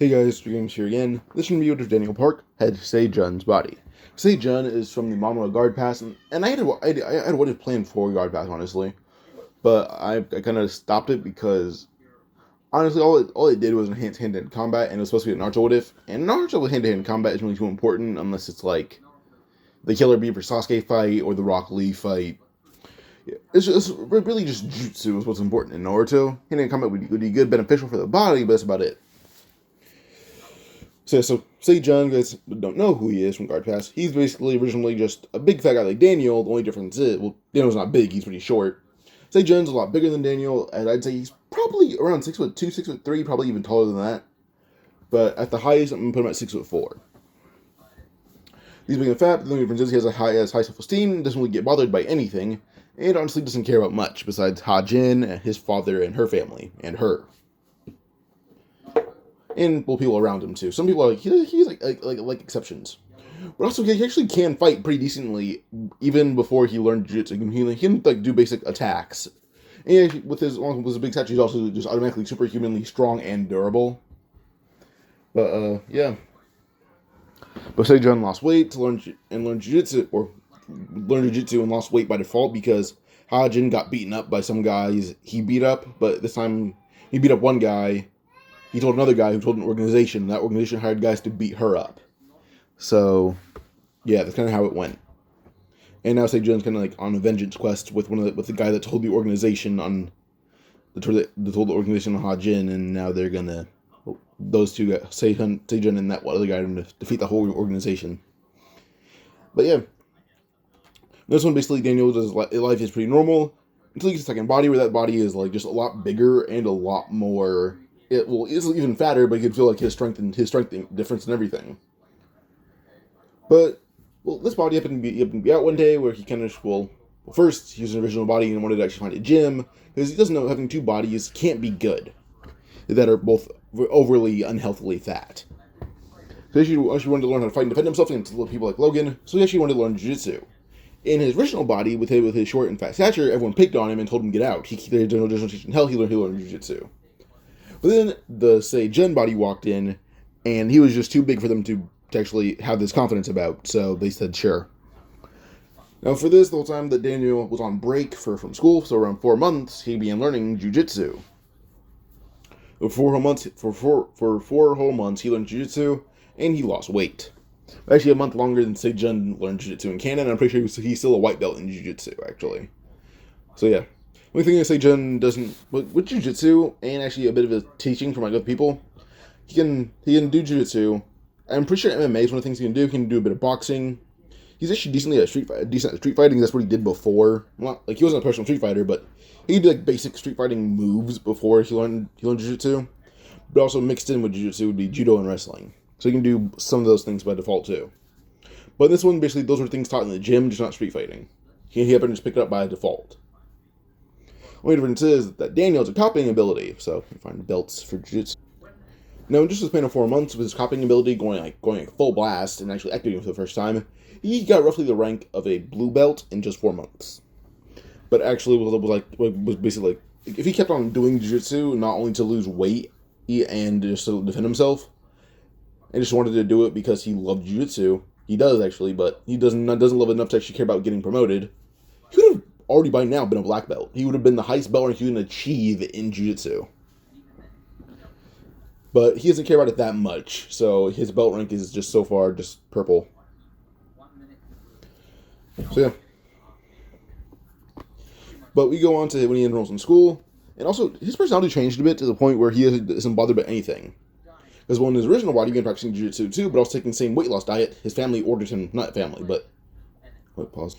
Hey guys, Games here again. This review of Daniel Park had Sejun's body. Sejun is from the Mamma Guard Pass, and I had what is planned for Guard Pass, honestly. But I kind of stopped it because, honestly, all it did was enhance hand-to-hand combat, and it was supposed to be an Naruto what if. And Naruto with hand-to-hand combat isn't really too important unless it's like the Killer Bee vs Sasuke fight or the Rock Lee fight. It's really just jutsu is what's important in Naruto. Hand-to-hand combat would be good, beneficial for the body, but that's about it. So Sejun, guys don't know who he is from Guard Pass. He's basically originally just a big fat guy like Daniel. The only difference is, well, Daniel's not big, he's pretty short. Sejun's a lot bigger than Daniel, and I'd say he's probably around 6'2", 6'3", probably even taller than that. But at the highest, I'm going to put him at 6'4". He's big and fat, but the only difference is he has high self-esteem, doesn't really get bothered by anything, and honestly doesn't care about much besides Hajin, and his father, and her family, and her. And, well, people around him, too. Some people are like, he's like exceptions. But also, he actually can fight pretty decently, even before he learned jiu-jitsu. He can, like, do basic attacks. And with his big stature, he's also just automatically superhumanly strong and durable. But, yeah. But Sejun lost weight to learn jiu-jitsu, or learned jiu-jitsu and lost weight by default because Hajin got beaten up by some guys he beat up, but this time he beat up one guy. He told another guy who told an organization, and that organization hired guys to beat her up. So, yeah, that's kind of how it went. And now Sejun's kind of like on a vengeance quest with the guy that told the organization on told the organization on Hajin, and now they're gonna those two guys, Sejun and that other guy, are gonna defeat the whole organization. But yeah, this one basically Daniel's life is pretty normal until he gets a second body, where that body is like just a lot bigger and a lot more. It's even fatter, but you can feel like his strength difference and everything. But, well, this body happened to be out one day where he kind of, first, he was an original body and wanted to actually find a gym, because he doesn't know having two bodies can't be good, that are both overly unhealthily fat. So he actually wanted to learn how to fight and defend himself against people like Logan, so he actually wanted to learn jiu-jitsu. In his original body, with his short and fat stature, everyone picked on him and told him to get out. There's no teaching in hell, he learned jiu-jitsu. But then the Sejun body walked in, and he was just too big for them to actually have this confidence about, so they said sure. Now for this, the whole time that Daniel was on break from school, so around 4 months, he began learning jiu-jitsu. For 4 whole months, he learned jiu-jitsu, and he lost weight. Actually, a month longer than Sejun learned jiu-jitsu in canon, I'm pretty sure he's still a white belt in jiu-jitsu, actually. So yeah. The only thing is Sejun doesn't, with jiu-jitsu, and actually a bit of a teaching from like other people, he can do jiu-jitsu. I'm pretty sure MMA is one of the things he can do. He can do a bit of boxing. He's actually decent at street fighting. That's what he did before. Not, like, he wasn't a personal street fighter, but he did like basic street fighting moves before he learned jiu-jitsu. But also mixed in with jiu-jitsu would be judo and wrestling. So he can do some of those things by default too. But this one, basically, those were things taught in the gym, just not street fighting. He happened to just pick it up by default. Only difference is that Daniel has a copying ability, so you find belts for jiu-jitsu. Now, in just a span of 4 months, with his copying ability going full blast and actually activating for the first time, he got roughly the rank of a blue belt in just 4 months. But actually, was basically like, if he kept on doing jiu-jitsu, not only to lose weight and just to defend himself, and just wanted to do it because he loved jiu-jitsu, he does actually, but he doesn't love it enough to actually care about getting promoted. He would have already by now been a black belt. He would have been the highest belt rank he can achieve in jiu-jitsu. But he doesn't care about it that much, so his belt rank is just so far just purple. So yeah. But we go on to when he enrolls in school, and also his personality changed a bit to the point where he isn't bothered by anything. Because when his original body, he began practicing jiu-jitsu too, but also taking the same weight loss diet. His family ordered him, not family, but pause.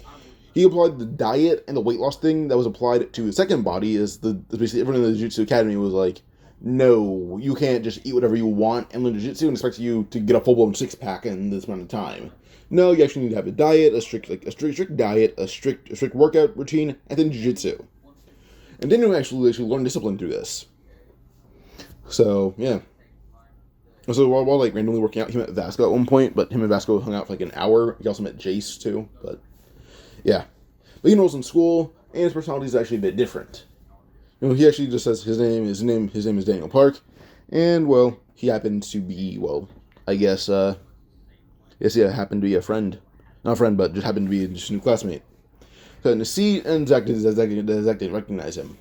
He applied the diet and the weight loss thing that was applied to his second body. Basically everyone in the Jiu-Jitsu Academy was like, no, you can't just eat whatever you want and learn Jiu-Jitsu and expect you to get a full-blown six-pack in this amount of time. No, you actually need to have a diet, a strict diet, a strict workout routine, and then Jiu-Jitsu. And Daniel actually learned discipline through this. So, yeah. So while like randomly working out, he met Vasco at one point, but him and Vasco hung out for like an hour. He also met Jace too, but yeah. But he enrolls in school, and his personality is actually a bit different. He actually just says his name is Daniel Park, and well, he happened to be, well, I guess, yeah, happened to be a friend. Not a friend, but just happened to be just a new classmate. So in the seat, and Zack didn't recognize him.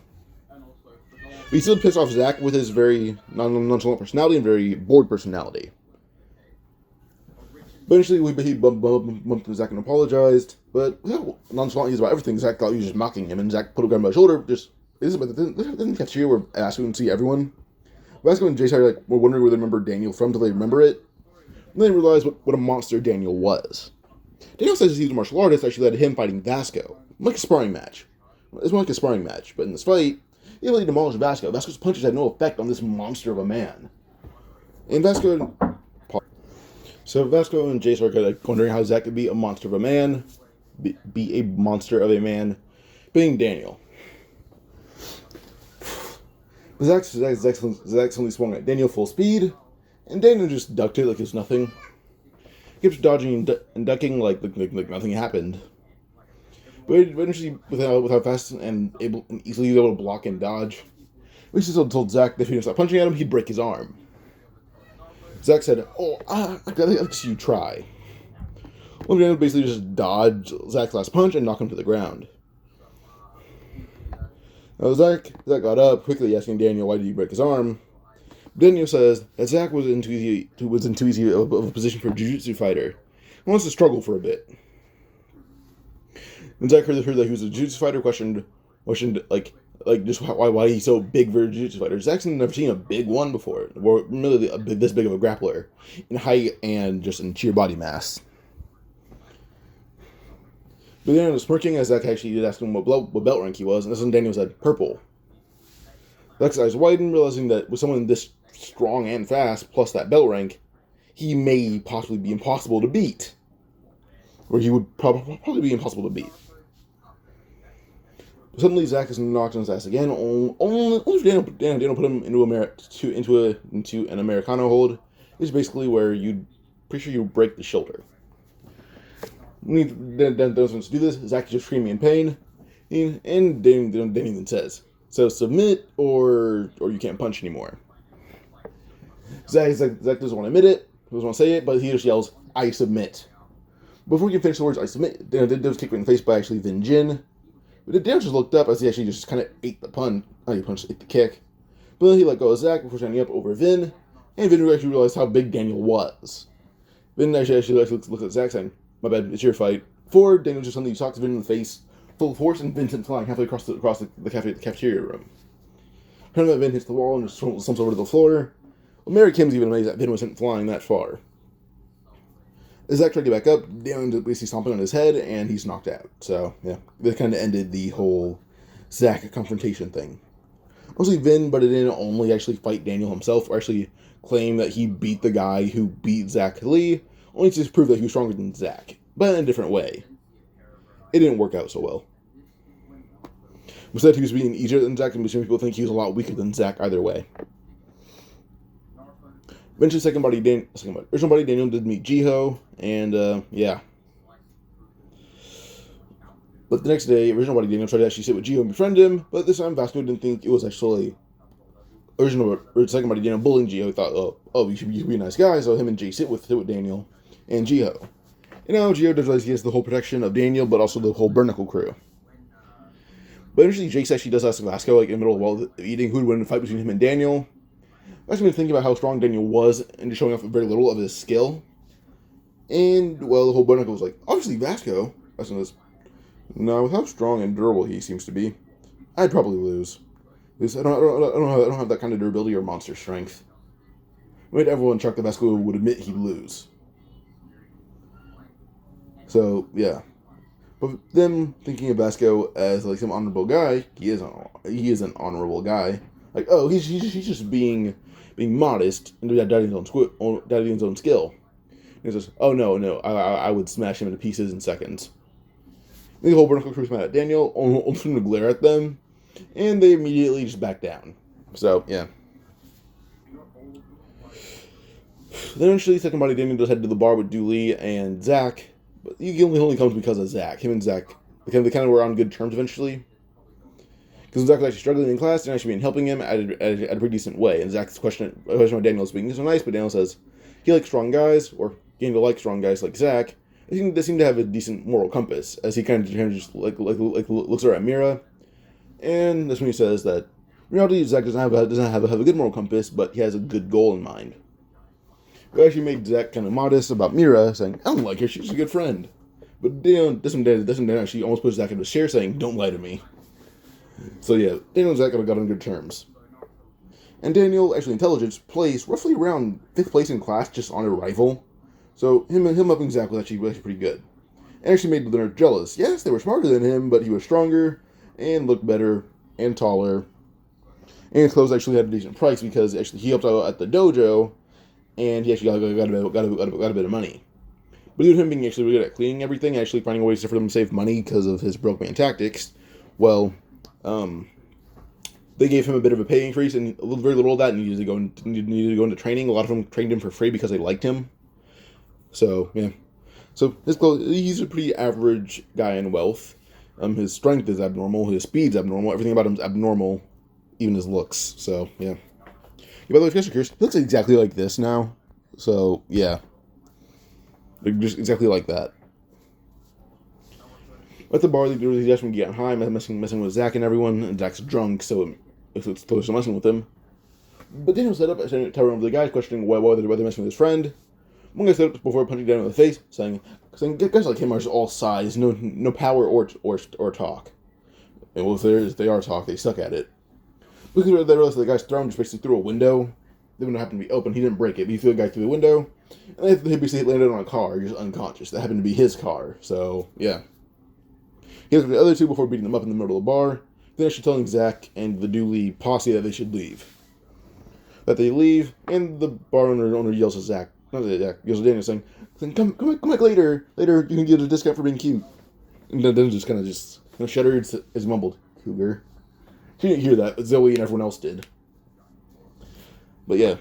But he still pissed off Zack with his very nonchalant personality and very bored personality. Eventually, he bumped Zack and apologized, but nonchalant he is about everything. Zack thought he was just mocking him, and Zack put a gun on my shoulder. This is about the cafeteria where Vasco and see everyone. Vasco and Jay-Sensei were wondering where they remember Daniel from until they remember it. And then they realized what a monster Daniel was. Daniel says he's a martial artist, actually led to him fighting Vasco. Like a sparring match. It's more like a sparring match, but in this fight, he really demolished Vasco. Vasco's punches had no effect on this monster of a man. And Vasco and Jace are wondering how Zack could be a monster of a man, be a monster of a man, being Daniel. Zack suddenly swung at Daniel full speed, and Daniel just ducked it like it was nothing. He kept dodging and ducking like nothing happened. But eventually, with how fast and easily able to block and dodge, he still told Zack that if he didn't stop punching at him, he'd break his arm. Zack said, I guess you try. Logan basically just dodged Zack's last punch and knocked him to the ground. Now Zack got up, quickly asking Daniel why did he break his arm. Daniel says that Zack was in too easy of a position for a jiu-jitsu fighter. He wants to struggle for a bit. When Zack heard that he was a jiu-jitsu fighter, questioned just why he's so big for a jiu-jitsu fighter. Zack's never seen a big one before, or really this big of a grappler in height and just in sheer body mass. But Daniel was smirking as Zack actually did ask him what belt rank he was, and this is when Daniel said purple. Zack's eyes widened, realizing that with someone this strong and fast, plus that belt rank, he may possibly be impossible to beat. Or he would probably be impossible to beat. Suddenly, Zack is knocked on his ass again. Only Daniel put him into an Americano hold. It's basically where you pretty sure you break the shoulder. Then to do this, Zack is just screaming in pain, and Daniel then says, "So submit, or you can't punch anymore." Zack doesn't want to admit it, doesn't want to say it, but he just yells, "I submit." Before he can finish the words, "I submit," Daniel was kicked right in the face by actually Vin Jin. But Daniel just looked up as he actually just kind of ate the kick. But then he let go of Zack before standing up over Vin, and Vin actually realized how big Daniel was. Vin actually looked at Zack saying, "My bad, it's your fight." Forward, Daniel just suddenly socked Vin in the face, full force, and Vin sent flying halfway across the cafeteria room. Apparently, Vin hits the wall and just slumps over to the floor. Well, Mary Kim's even amazed that Vin was sent flying that far. As Zack tried to get back up, Daniel basically stomping on his head, and he's knocked out. So, yeah, that kind of ended the whole Zack confrontation thing. Mostly Vin butted in only actually fight Daniel himself, or actually claim that he beat the guy who beat Zack Lee, only to prove that he was stronger than Zack, but in a different way. It didn't work out so well. Instead, he was beating easier than Zack, and some people think he was a lot weaker than Zack either way. Eventually, original buddy Daniel did meet Jiho, and yeah. But the next day, original buddy Daniel tried to actually sit with Jiho and befriend him, but this time Vasco didn't think it was actually second buddy Daniel bullying Jiho. He thought, you should be a nice guy, so him and Jay sit with Daniel and Jiho. Jiho does realize he has the whole protection of Daniel, but also the whole Burnicle crew. But eventually, Jace actually does ask Vasco, in the middle of while eating, who would win the fight between him and Daniel. I've been thinking about how strong Daniel was and just showing off very little of his skill. And, well, the whole Burnicle was like, obviously Vasco. Vasco says, no, with how strong and durable he seems to be, I'd probably lose. Because I don't have that kind of durability or monster strength. I made everyone chuck that Vasco would admit he'd lose. So, yeah. But them thinking of Vasco as some honorable guy, he is an honorable guy. He's just being modest and doubting his own skill. And he says, no, I would smash him into pieces in seconds. And the whole Burnicle crew's mad at Daniel, only to glare at them, and they immediately just back down. So, yeah. Then eventually, second buddy Daniel does head to the bar with Dooley and Zack, but he only comes because of Zack. Him and Zack, they kind of were on good terms eventually. Because Zack was actually struggling in class and actually been helping him at a pretty decent way. And Zack's question about Daniel's being so nice, but Daniel says he likes strong guys, or getting to like strong guys like Zack. They seem to have a decent moral compass, as he kind of just looks over at Mira, and that's when he says that in reality Zack doesn't have a good moral compass, but he has a good goal in mind. We actually made Zack kind of modest about Mira, saying I don't like her, she's a good friend. But Daniel, this one actually almost puts Zack into a chair, saying don't lie to me. So yeah, Daniel and Zack got on good terms. And Daniel, actually intelligence, placed roughly around 5th place in class, just on arrival. So him upping Zack was actually pretty good. And actually made the nerd jealous. Yes, they were smarter than him, but he was stronger, and looked better, and taller. And his clothes actually had a decent price, because actually he helped out at the dojo, and he actually got a bit of money. But due to him being actually really good at cleaning everything, actually finding ways for them to save money because of his broke man tactics, well, they gave him a bit of a pay increase, and very little of that needed to go into training. A lot of them trained him for free because they liked him. So yeah, so he's a pretty average guy in wealth. His strength is abnormal, his speed's abnormal, everything about him's abnormal, even his looks. So yeah. By the way, if you guys are curious, he looks exactly like this now. So yeah, just exactly like that. At the bar, they just getting high, messing with Zack and everyone, and Zack's drunk, so it's supposed to messing with him. But Daniel set up, telling the guys, questioning whether they're messing with his friend. One guy set up before punching Daniel in the face, saying guys like him are just all size, no power or talk. And well, if they are talk, they suck at it. Because they realized the guy's thrown just basically through a window. The window happened to be open. He didn't break it. But he threw the guy through the window, and he basically landed on a car, just unconscious. That happened to be his car. So yeah. He looked at the other two before beating them up in the middle of the bar. Then actually telling Zack and the Dooley posse that they should leave. That they leave, and the bar owner yells at Zack. Not at Zack, yells at Daniel, saying, come back later. Later, you can get a discount for being cute. And then just kind of shuddered as mumbled, cougar. She didn't hear that, but Zoe and everyone else did. But yeah.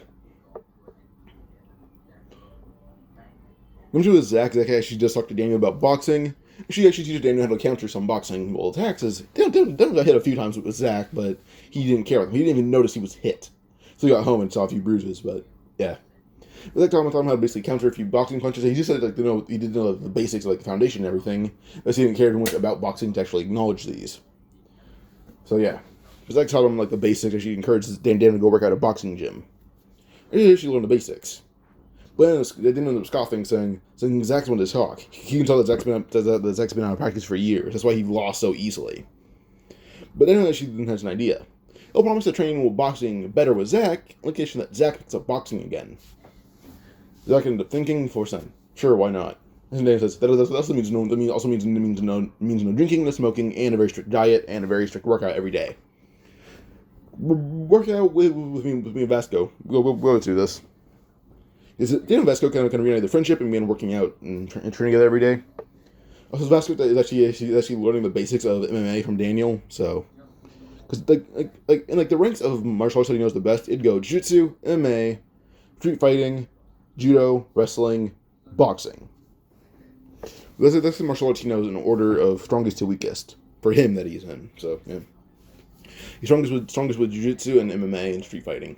When she was Zack actually just talked to Daniel about boxing. She actually teaches Daniel how to counter some boxing attacks. Daniel got hit a few times with Zack, but he didn't care. He didn't even notice he was hit. So he got home and saw a few bruises, but yeah. But Zack taught him how to basically counter a few boxing punches. He just said, he didn't know the basics, the foundation and everything. But he didn't care too much about boxing to actually acknowledge these. So yeah. Zack taught him the basics. Actually encouraged Daniel to go work out at a boxing gym. And he actually learned the basics. But they didn't end up scoffing, saying Zack's wanted to talk. He can tell that Zack's been out of practice for years. That's why he lost so easily. But then actually has an idea. He'll promise to train boxing better with Zack, in the case that Zack picks up boxing again. Zack ended up thinking for saying, sure, why not? And Daniel says that also means no drinking, no smoking, and a very strict diet and a very strict workout every day. Workout with me and Vasco. We'll go through this. Daniel and Vasco kind of reunited their friendship and began working out and training together every day. Also, Vasco is actually learning the basics of MMA from Daniel. So, because in the ranks of martial arts that he knows the best, it'd go jiu-jitsu, MMA, street fighting, judo, wrestling, boxing. That's the martial arts he knows in order of strongest to weakest for him that he's in. So yeah, he's strongest with jiu-jitsu and MMA and street fighting.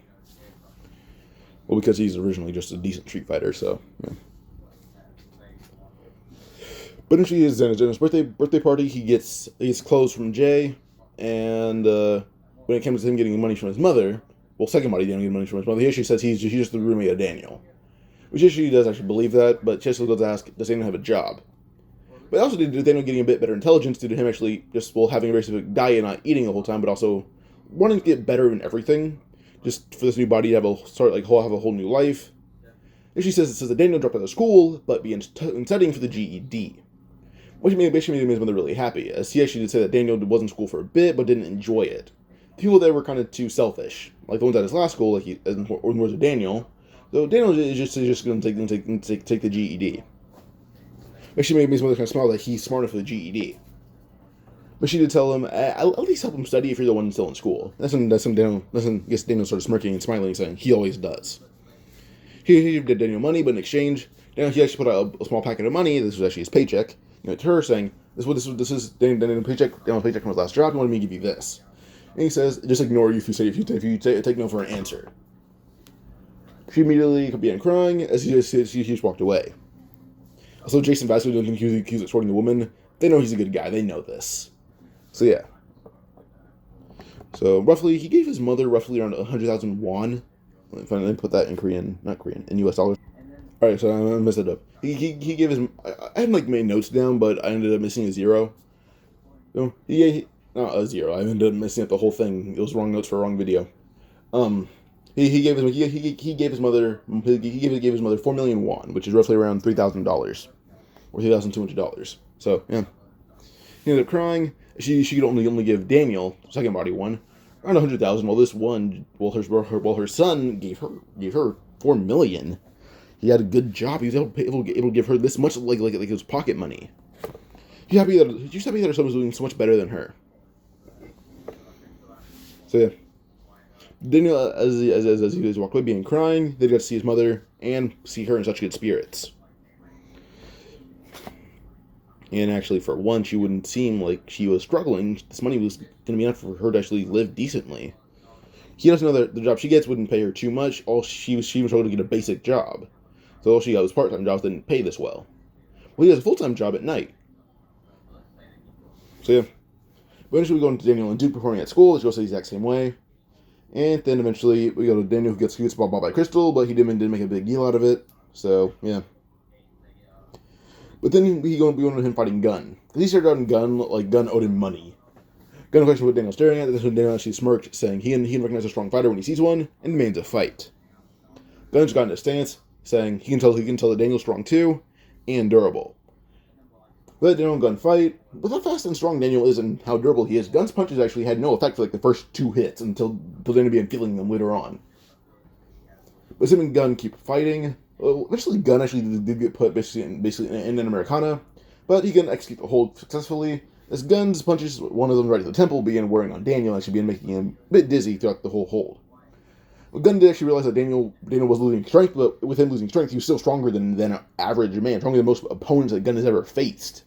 Well, because he's originally just a decent street fighter, so yeah. But actually, his birthday party, he gets clothes from Jay, and when it comes to him getting money from his mother, well, second body didn't get money from his mother. He actually says he's just the roommate of Daniel, which actually does actually believe that. But Chester does ask, does Daniel have a job? But also, did Daniel getting a bit better intelligence due to him actually just having a very specific diet, not eating the whole time, but also wanting to get better in everything. Just for this new body to have a whole new life. And she says that Daniel dropped out of school, but began studying for the GED. Which basically made his mother really happy, as he actually did say that Daniel was in school for a bit, but didn't enjoy it. The people there were kind of too selfish. Like the ones at his last school, or more to Daniel. So Daniel is just going to take the GED. Actually made his mother kind of smile that he's smart enough for the GED. But she did tell him, at least help him study if you're the one still in school. That's when Daniel started smirking and smiling, saying he always does. He did Daniel money, but in exchange, he actually put out a small packet of money. This was actually his paycheck. To her, saying, "This is Daniel's paycheck. Daniel's paycheck from his last job. He wanted me to give you this." And he says, just ignore you if you take no for an answer. She immediately began crying as she just walked away. Also, Jason Vasquez doesn't think he's extorting the woman. They know he's a good guy. They know this. So, yeah. So, roughly, he gave his mother roughly around 100,000 won. If I put that in Korean, not Korean, in US dollars. Alright, so I messed it up. He gave his... I had, made notes down, but I ended up missing a zero. So, not a zero. I ended up messing up the whole thing. It was wrong notes for a wrong video. He gave his mother 4 million won, which is roughly around $3,000 or $3,200. So yeah, he ended up crying. She could only give Daniel, second body one, around 100,000. While her son gave her 4 million. He had a good job. He was able to give her this much like it was pocket money. She's happy that her son was doing so much better than her. So yeah. Daniel, as he was walking away, being crying, they got to see his mother and see her in such good spirits. And actually, for once, she wouldn't seem like she was struggling. This money was going to be enough for her to actually live decently. He doesn't know that the job she gets wouldn't pay her too much. All she was trying to get a basic job. So all she got was part-time jobs that didn't pay this well. Well, he has a full-time job at night. So yeah. Eventually, we go into Daniel and Duke performing at school. It goes the exact same way. And then eventually we go to Daniel who gets bought by Crystal, but he didn't make a big deal out of it. So, yeah. But then we go to him fighting Gun. Because he started out in Gun, like Gun owed him money. Gun questioned what Daniel's staring at. That's when Daniel actually smirked, saying he can recognize a strong fighter when he sees one, and demands a fight. Gun's got in a stance, saying he can tell that Daniel's strong too, and durable. Let Daniel and Gun fight, but how fast and strong Daniel is and how durable he is, Gun's punches actually had no effect for the first 2 hits until Daniel began feeling them later on. But Sim and Gun keep fighting. Well, eventually Gun actually did get put basically in an Americana, but he can execute the hold successfully, as Gun's punches, one of them right at the temple, began wearing on Daniel and actually began making him a bit dizzy throughout the whole hold. Well, Gun did actually realize that Daniel was losing strength, but with him losing strength, he was still stronger than an average man, stronger than most opponents that Gun has ever faced.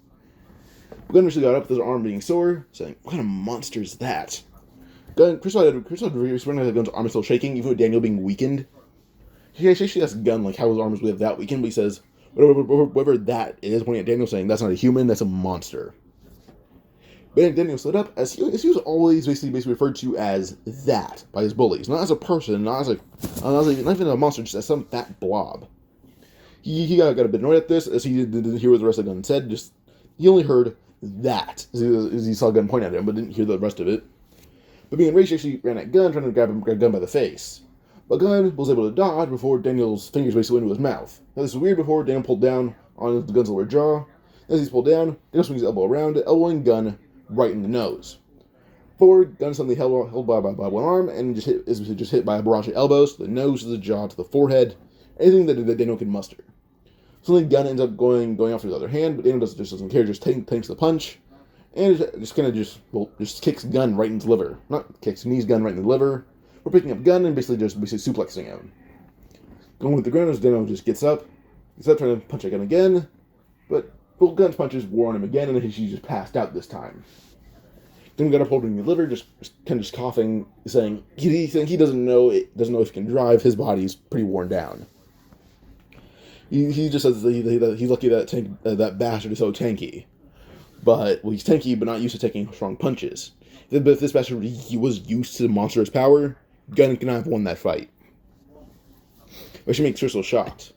Gun actually got up with his arm being sore, saying, "What kind of monster is that?" Crystal had recognized that Gun's arm is still shaking, even with Daniel being weakened. He actually asks Gun how his arm is that weakened, but he says, whatever that is, pointing at Daniel, saying, "That's not a human, that's a monster." But then Daniel stood up, as he was always basically referred to as that by his bullies, not as a person, not even a monster, just as some fat blob. He got a bit annoyed at this, as he didn't hear what the rest of Gun said. He only heard that, as he saw Gun point at him, but didn't hear the rest of it. But being enraged, actually ran at Gun, trying to grab Gun by the face. But Gun was able to dodge before Daniel's fingers basically went into his mouth. Now this was weird before Daniel pulled down on the Gun's lower jaw. As he's pulled down, Daniel swings his elbow around, elbowing Gun right in the nose. Forward, Gun suddenly held by one arm, and is hit by a barrage of elbows, to the nose, to the jaw, to the forehead, anything that Daniel could muster. Suddenly, Gun ends up going after his other hand, but Daniel just doesn't care, just tanks the punch, and just kicks Gun right in the liver. Not kicks, knees Gun right in the liver. We're picking up Gun and basically suplexing him. Going with the ground as Daniel just gets up trying to punch at Gun again, but Gun's punches wore on him again, and he just passed out this time. Then Gun up holding the liver, just coughing, saying he doesn't know if he can drive. His body's pretty worn down. He just says that he's lucky that bastard is so tanky. But, he's tanky, but not used to taking strong punches. But if this bastard he was used to monstrous power, Gun could not have won that fight. Which makes Crystal shocked.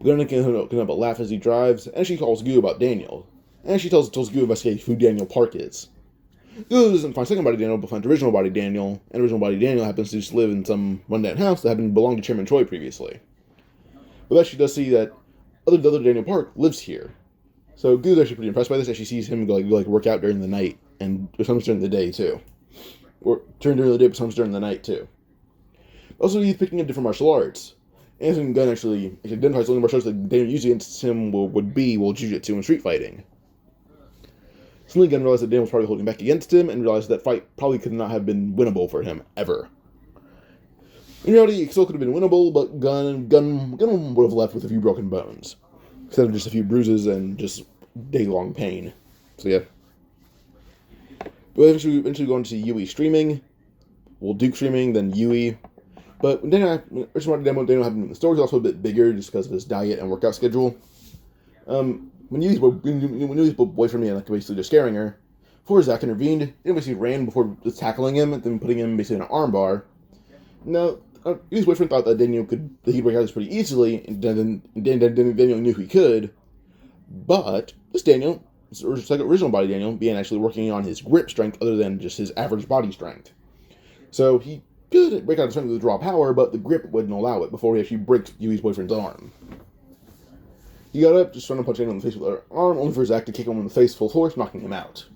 Gun can but laugh as he drives, and she calls Goo about Daniel. And she tells Goo to investigate who Daniel Park is. Goo doesn't find second body Daniel, but finds original body Daniel, and original body Daniel happens to just live in some rundown house that had belonged to Chairman Choi previously. But that she does see that other Daniel Park lives here. So Goo's actually pretty impressed by this, as she sees him go work out during the night, and sometimes during the day too. Or during the day, but sometimes during the night too. Also, he's picking up different martial arts. And Gun actually identifies the only martial arts that Daniel used against him would be jiu-jitsu and street fighting. Suddenly Gun realized that Daniel was probably holding back against him, and realized that fight probably could not have been winnable for him, ever. In reality, it still could have been winnable, but Gun would have left with a few broken bones, instead of just a few bruises and just day-long pain. So yeah. But eventually going to Yui streaming. Well, Duke streaming, then Yui. But when Daniel happened in the story, is also a bit bigger just because of his diet and workout schedule. When Yui's boyfriend began basically just scaring her, before Zack intervened, they basically ran before just tackling him and then putting him basically in an armbar. Now, Yui's boyfriend thought that he'd break out this pretty easily, and Daniel knew he could. But this Daniel, original body Daniel, began actually working on his grip strength other than just his average body strength. So he could break out his strength with raw power, but the grip wouldn't allow it before he actually breaks Yui's boyfriend's arm. He got up, just trying to punch Daniel in the face with her arm, only for Zack to kick him in the face full force, knocking him out.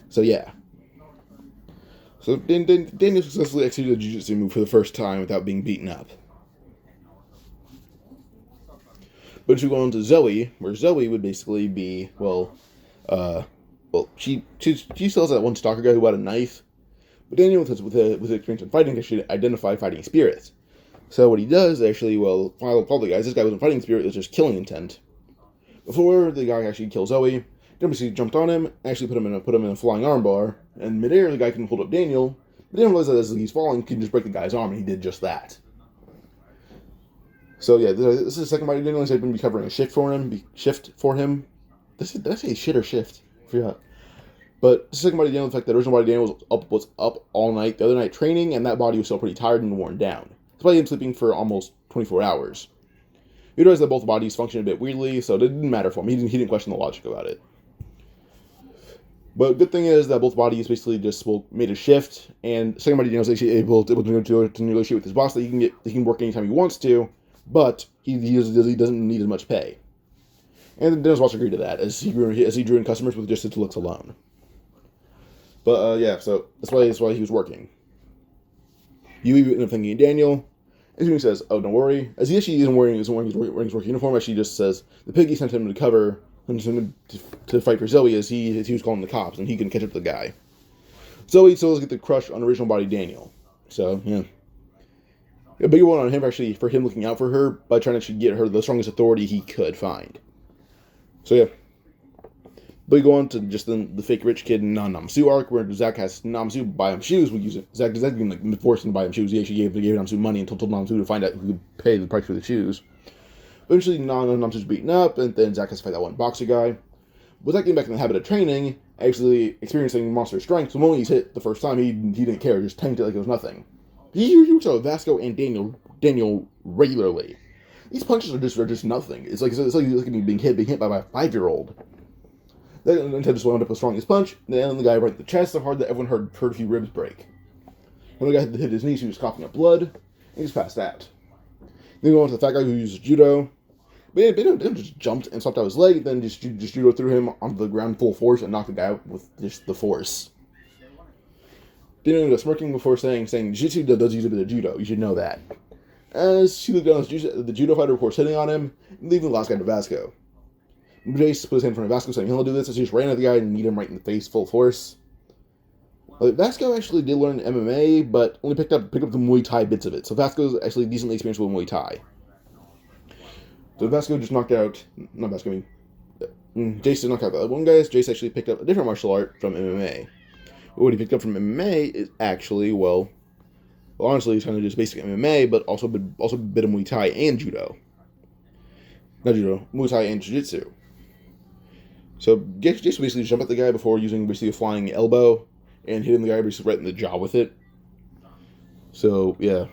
So yeah. So Daniel successfully executed a jiu-jitsu move for the first time without being beaten up. But she go on to Zoe, where Zoe would basically be, she still has that one stalker guy who had a knife. But Daniel, with his experience in fighting, actually identify fighting spirits. So what he does, actually, follow the guys. This guy wasn't fighting spirit, it was just killing intent. Before the guy actually kills Zoe, Dempsey jumped on him, actually put him in a flying armbar, and midair the guy can hold up Daniel, but Daniel realizes that as he's falling, he can just break the guy's arm, and he did just that. So yeah, this is the second body Daniel. He's been covering a shift for him. Did I say shit or shift? I forgot. But the second body Daniel, the fact that the original body Daniel was up all night, the other night training, and that body was still pretty tired and worn down. That's why he had been sleeping for almost 24 hours. He realized that both bodies function a bit weirdly, so it didn't matter for him. He didn't question the logic about it. But good thing is that both bodies basically just made a shift, and second body Daniel is actually able to negotiate with his boss that he can work anytime he wants to, but he doesn't need as much pay. And Daniel's boss agreed to that as he drew in customers with just his looks alone. But yeah, so that's why he was working. Yui ended up thanking Daniel, and Yui says, "Oh, don't worry." As he actually isn't wearing his work uniform, actually just says the piggy sent him to cover him to fight for Zoe as he was calling the cops, and he can catch up to the guy. Zoe still does get the crush on original body Daniel. So yeah, a bigger one on him for him looking out for her by trying to actually get her the strongest authority he could find. So yeah. But we go on to just the fake rich kid Namsu arc, where Zack has Namsu buy him shoes. Zack being forced him to buy him shoes. He actually gave Namsu money and told Namsu to find out who could pay the price for the shoes. But eventually, Namsu's beaten up, and then Zack has to fight that one boxer guy. With Zack getting back in the habit of training, actually experiencing monster strength, so when he's hit the first time, he didn't care, just tanked it like it was nothing. He works out with Vasco and Daniel regularly. These punches are just nothing. It's like being hit by a 5-year-old. Then just wound up with the strongest punch, and then the guy right in the chest so hard that everyone heard a few ribs break. When the guy hit his knees, he was coughing up blood, and he just passed out. Then we go on to the fat guy who uses judo. But they just jumped and swapped out his leg, then just judo threw him onto the ground full force and knocked the guy out with just the force. Then ended up smirking before saying Jiu-Jitsu does use a bit of judo, you should know that. As she looked down the judo fighter, of course, hitting on him, leaving the last guy to Vasco. Jace put his hand in front of Vasco, saying he'll do this, as he just ran at the guy and kneed him right in the face, full force. Vasco actually did learn MMA, but only picked up the Muay Thai bits of it, so Vasco's actually decently experienced with Muay Thai. So Vasco just knocked out, Jace knocked out the other one guy. Jace actually picked up a different martial art from MMA. But what he picked up from MMA is actually, honestly, it's kind of just basic MMA, but also a bit of Muay Thai and Judo. Not Judo, Muay Thai and Jiu-Jitsu. So Jace basically jumped at the guy before using basically a flying elbow and hitting the guy basically right in the jaw with it. So yeah.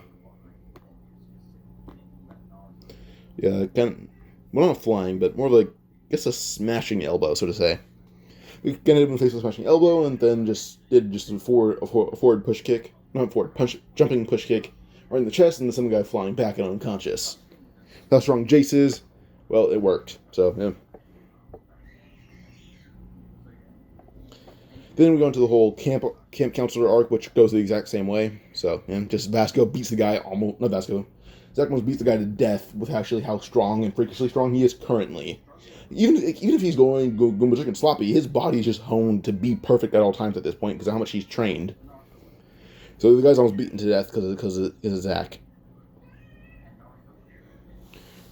Yeah, not flying, but more like, I guess, a smashing elbow, so to say. We kind of hit him in the face with a smashing elbow, and then did a forward push kick, jumping push kick, right in the chest, and then sent the guy flying back and unconscious. How strong Jace is, well, it worked. So yeah. Then we go into the whole camp counselor arc, which goes the exact same way. So yeah, just Vasco beats the guy Zack almost beats the guy to death with actually how strong and freakishly strong he is currently. Even if he's going berserk and sloppy, his body is just honed to be perfect at all times at this point because of how much he's trained. So the guy's almost beaten to death because of Zack.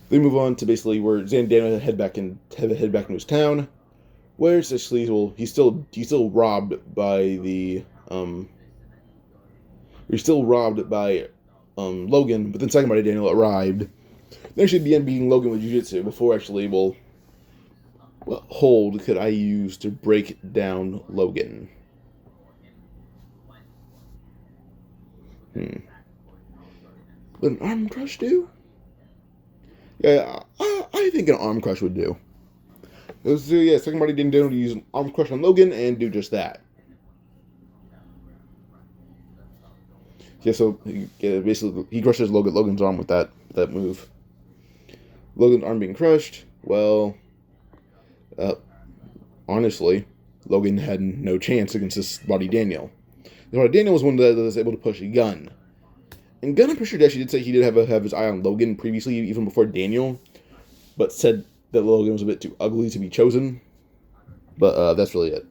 They move on to basically where Daniel head back into his town, Whereas actually, well, he's still robbed by the he's still robbed by Logan, but then Sagamore Daniel arrived. They actually began beating Logan with Jiu-Jitsu before actually, well, what hold could I use to break down Logan? Would an arm crush do? Yeah, I think an arm crush would do. So yeah, Sagamore Daniel would use an arm crush on Logan and do just that. Yeah, so basically he crushes Logan's arm with that move. Logan's arm being crushed. Well, honestly, Logan had no chance against this Body Daniel. Daniel was one that was able to push a Gun. And Gun, I'm pretty sure actually did say he did have his eye on Logan previously, even before Daniel, but said that Logan was a bit too ugly to be chosen. But that's really it.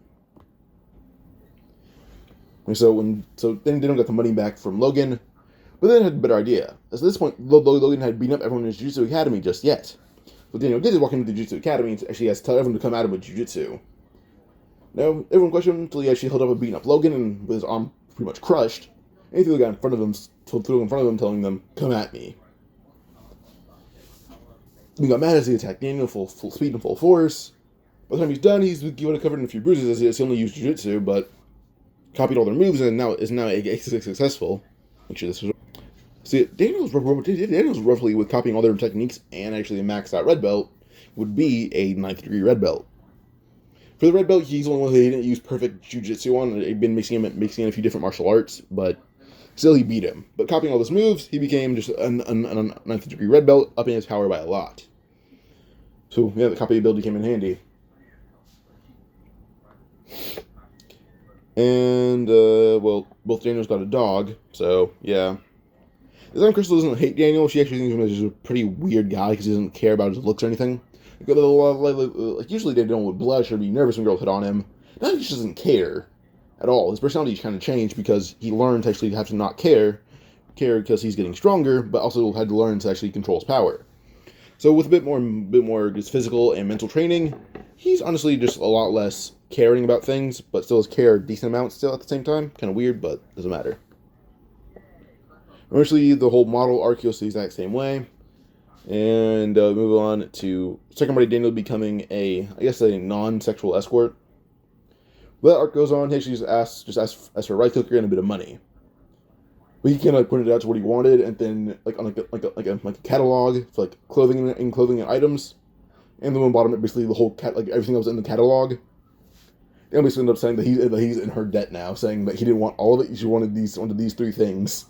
And so then Daniel got the money back from Logan, but then had a better idea. As at this point, Logan had beaten up everyone in his Jiu-Jitsu Academy just yet. What Daniel did is walk into the Jiu-Jitsu Academy and actually has to tell everyone to come at him with Jiu-Jitsu. Now, everyone questioned him until he actually held up and beating up Logan and with his arm pretty much crushed. And he threw the guy in front of him, telling them, "Come at me." He got mad as he attacked Daniel full speed and full force. By the time he's done, he's covered in a few bruises as he only used Jiu-Jitsu, but copied all their moves and is now successful. See, Daniel's roughly with copying all their techniques and actually a maxed out red belt would be a 9th degree red belt. For the red belt, he's the only one he didn't use perfect Jiu-Jitsu on. He'd been mixing in a few different martial arts, but still he beat him. But copying all those moves, he became just a 9th degree red belt, upping his power by a lot. So yeah, the copy ability came in handy. And well, both Daniels got a dog, so yeah. This time Crystal doesn't hate Daniel. She actually thinks him as a pretty weird guy because he doesn't care about his looks or anything. Like usually Daniel would blush or be nervous when girls hit on him. Now he just doesn't care at all. His personality's kind of changed because he learned to actually have to not care because he's getting stronger, but also had to learn to actually control his power. So with a bit more just physical and mental training, he's honestly just a lot less caring about things, but still has care a decent amount still at the same time. Kind of weird, but doesn't matter. Eventually, the whole model arc goes the exact same way. And move on to Sagamore Daniel becoming a non-sexual escort. Well, that arc goes on. He actually just asks for a right hooker and a bit of money. But he kind of pointed out to what he wanted, and then like a catalog for like clothing and items. And the one bottom it basically the whole everything that was in the catalog. And basically ended up saying that he's in her debt now, saying that he didn't want all of it. He just wanted these 3 things.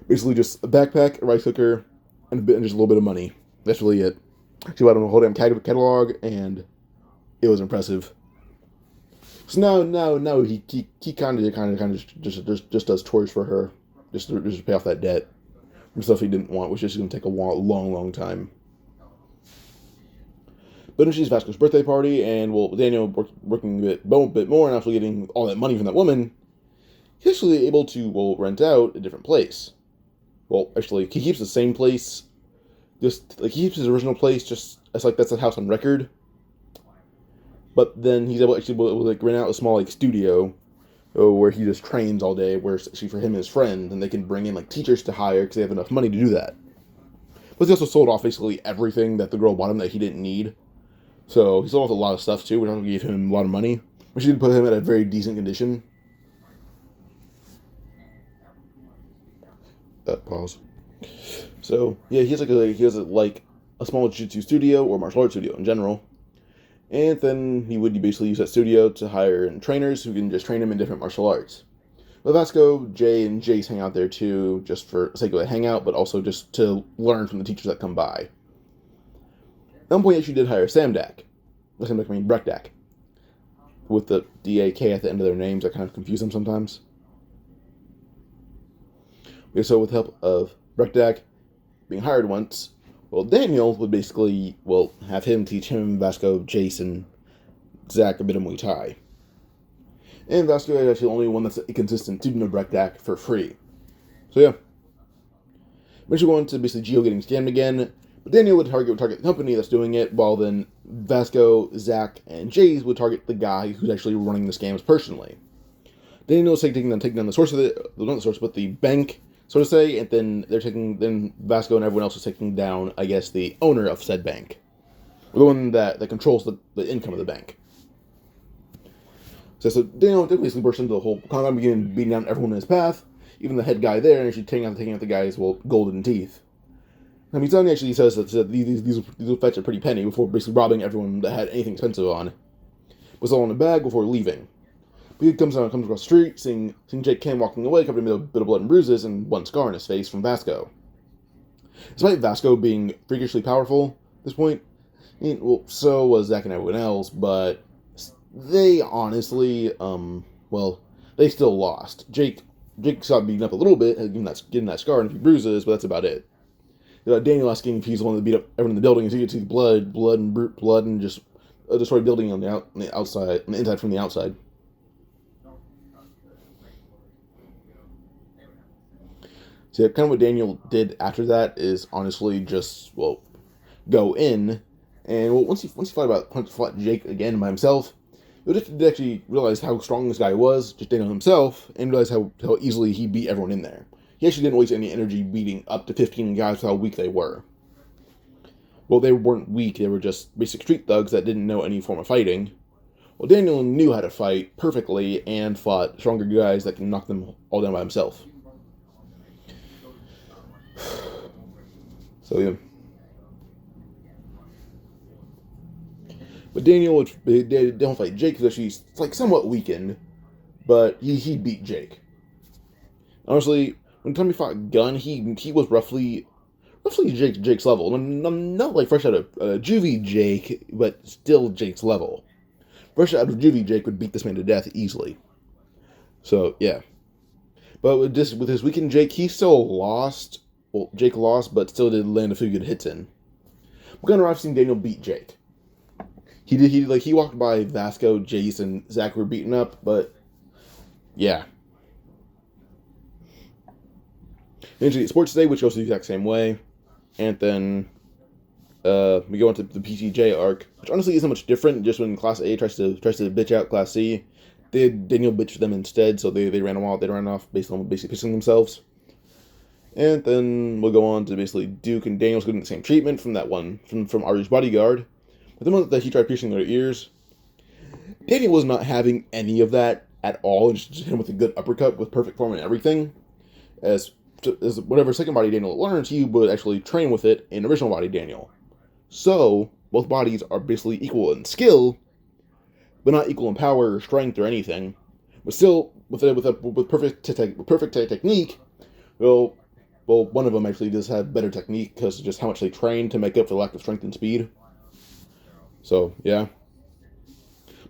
Basically, just a backpack, a rice cooker, and just a little bit of money. That's really it. She bought him a whole damn catalog, and it was impressive. So now he kind of just does chores for her, just to pay off that debt and stuff he didn't want, which is going to take a long time. But then she's Vasco's birthday party, and well, Daniel working a bit more and actually getting all that money from that woman, he's actually able to rent out a different place. Well, actually, he keeps the same place. Just like he keeps his original place, just as like that's a house on record. But then he's able to rent out a small studio where he just trains all day. Where actually for him and his friend, and they can bring in teachers to hire because they have enough money to do that. But he also sold off basically everything that the girl bought him that he didn't need. So he sold off a lot of stuff too, which also gave him a lot of money, which did put him in a very decent condition. Pause. So yeah, he has a small jiu-jitsu studio or martial arts studio in general, and then he would basically use that studio to hire trainers who can just train him in different martial arts. But Vasco, Jay, and Jace hang out there too, just for the sake of a hangout, but also just to learn from the teachers that come by. At one point, she did hire Samdak. Brekdak. With the D-A-K at the end of their names, I kind of confuse them sometimes. Okay, so with the help of Brekdak being hired once, well, Daniel would basically, have him teach him, Vasco, Jason, Zack a bit of Muay Thai. And Vasco is actually the only one that's a consistent student of Brekdak for free. So yeah. Eventually going to basically Gio getting scammed again, But Daniel would target the company that's doing it, while then Vasco, Zack, and Jace would target the guy who's actually running the scams personally. Daniel's taking down the source of not the source, but the bank, so to say, and then Vasco and everyone else is taking down, I guess, the owner of said bank, or the one that controls the income of the bank. So Daniel basically bursts into the whole con, beginning beating down everyone in his path, even the head guy there, and actually taking out the guy's golden teeth. I mean, Sonny actually says that these will fetch a pretty penny before basically robbing everyone that had anything expensive on. Was all in a bag before leaving. But he comes across the street, seeing Jake Kim walking away, covered in a bit of blood and bruises, and one scar on his face from Vasco. Despite Vasco being freakishly powerful at this point, so was Zack and everyone else, but they honestly, they still lost. Jake got beaten up a little bit, getting that scar and a few bruises, but that's about it. Daniel asking if he's the one that beat up everyone in the building, as you can see blood, and just destroyed building on the outside, on the inside from the outside. So kind of what Daniel did after that is honestly just go in, and once he fought Jake again by himself, he did actually realize how strong this guy was, just Daniel himself, and realize how easily he beat everyone in there. He actually didn't waste any energy beating up to 15 guys with how weak they were. Well, they weren't weak, they were just basic street thugs that didn't know any form of fighting. Well, Daniel knew how to fight perfectly and fought stronger guys that can knock them all down by himself. So, yeah. But Daniel don't fight Jake because she's somewhat weakened, but he beat Jake. Honestly, when Tommy fought Gunn, he was roughly Jake's level. Not fresh out of juvie Jake, but still Jake's level. Fresh out of juvie Jake would beat this man to death easily. So yeah, but with his weakened Jake, he still lost. Well, Jake lost, but still did land a few good hits in. We're gonna arrive seeing Daniel beat Jake. He walked by Vasco, Jace, and Zack were beaten up, but yeah. Eventually, Sports Day, which goes the exact same way, and then we go into the PTJ arc, which honestly isn't much different. Just when Class A tries to bitch out Class C, Daniel bitched them instead, so they ran them out. They ran off based on basically pissing themselves. And then we'll go on to basically Duke and Daniel's getting the same treatment from that one from Ari's bodyguard. But the moment that he tried piercing their ears, Daniel was not having any of that at all, and just hit him with a good uppercut with perfect form and everything. As whatever second body Daniel learns, he would actually train with it in original body Daniel. So both bodies are basically equal in skill, but not equal in power or strength or anything. But still, with perfect technique, well, one of them actually does have better technique because of just how much they train to make up for the lack of strength and speed. So yeah,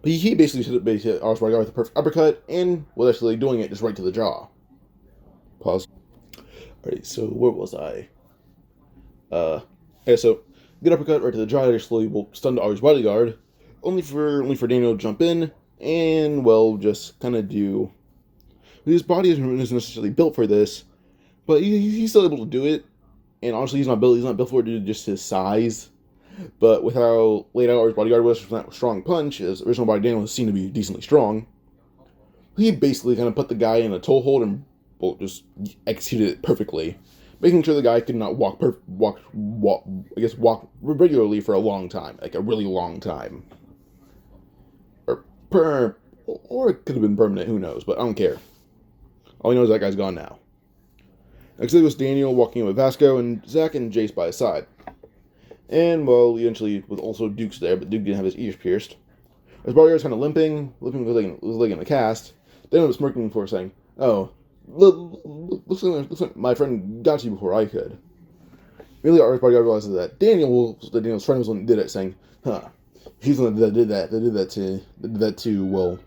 but he basically hit Ari's bodyguard with a perfect uppercut and was actually doing it just right to the jaw. Pause. Alright, so where was I? Yeah, so good uppercut right to the jaw, actually stunned Ari's bodyguard, only for Daniel to jump in and just kind of do. His body isn't necessarily built for this, but he's still able to do it. And honestly, he's not built for it due to just his size. But with how laid out Ari's bodyguard was from that strong punch, his original body Daniel seemed to be decently strong. He basically kind of put the guy in a toehold and just executed it perfectly, making sure the guy could not walk regularly for a long time, like a really long time, or it could have been permanent. Who knows? But I don't care. All I know is that guy's gone now. Next it was Daniel walking in with Vasco and Zack and Jace by his side. And, eventually, with also Duke's there, but Duke didn't have his ears pierced. His bodyguard was kind of limping with his leg in a cast. Daniel was smirking before saying, "Oh, looks like my friend got you before I could." Really, Ari's bodyguard realizes that Daniel's friend was the one that did it, saying, "Huh, he's the one that did that. That did that to, well,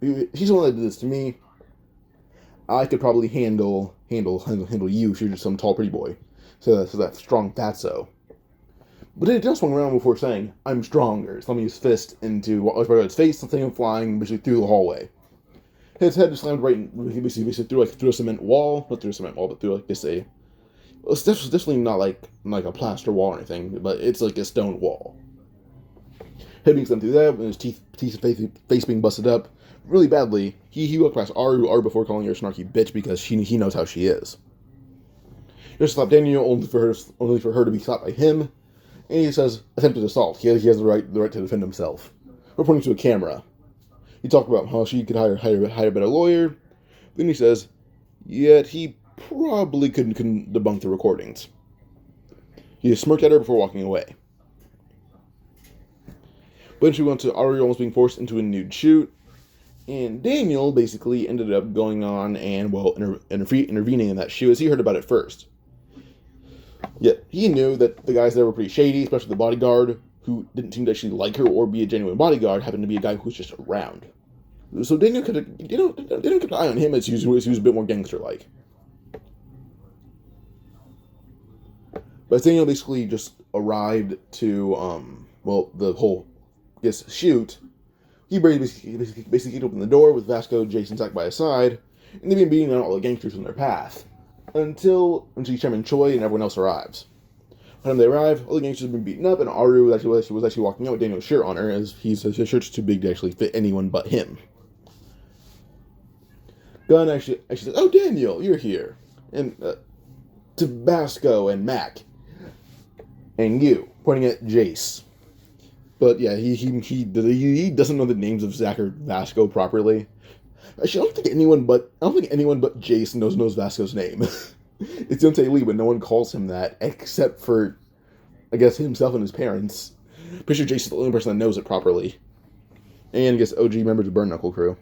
he's the one that did this to me. I could probably handle you if you're just some tall, pretty boy. So that's strong fatso." But it just swung around before saying, "I'm stronger." Slamming his fist into Ari's bodyguard's face, something him flying basically through the hallway. His head just slammed right in, he basically through a cement wall. Not through a cement wall, but through It's definitely not like a plaster wall or anything, but it's like a stone wall. Head being sent through that, and his teeth and face being busted up really badly. He walked past Aru before calling her a snarky bitch because he knows how she is. He just slapped Daniel only for her to be slapped by him, and he says attempted assault. He has the right to defend himself. We're pointing to a camera. He talked about how she could hire a better lawyer. Then he says, yet he probably couldn't debunk the recordings. He smirked at her before walking away. But she went to Aru almost being forced into a nude shoot, and Daniel basically ended up going on and, well, intervening in that shoot as he heard about it first. Yet he knew that the guys there were pretty shady, especially the bodyguard, who didn't seem to actually like her or be a genuine bodyguard, happened to be a guy who was just around. So Daniel kept an eye on him as he was a bit more gangster-like. But Daniel basically just arrived to, the whole, shoot. He basically opened the door with Vasco, Jason, Zack by his side, and they've been beating on all the gangsters in their path. Until Chairman Choi and everyone else arrives. By the time they arrive, all the gangsters have been beaten up, and Aru was actually walking out with Daniel's shirt on her, as his shirt's too big to actually fit anyone but him. Gunn actually says, "Oh, Daniel, you're here," and to Vasco and Mac and you, pointing at Jace. But yeah, he doesn't know the names of Zack or Vasco properly. Actually, I don't think anyone but Jace knows Vasco's name. It's Jay-Sensei Lee, but no one calls him that except for, I guess, himself and his parents. Pretty sure Jace is the only person that knows it properly. And I guess OG members of Burn Knuckle Crew.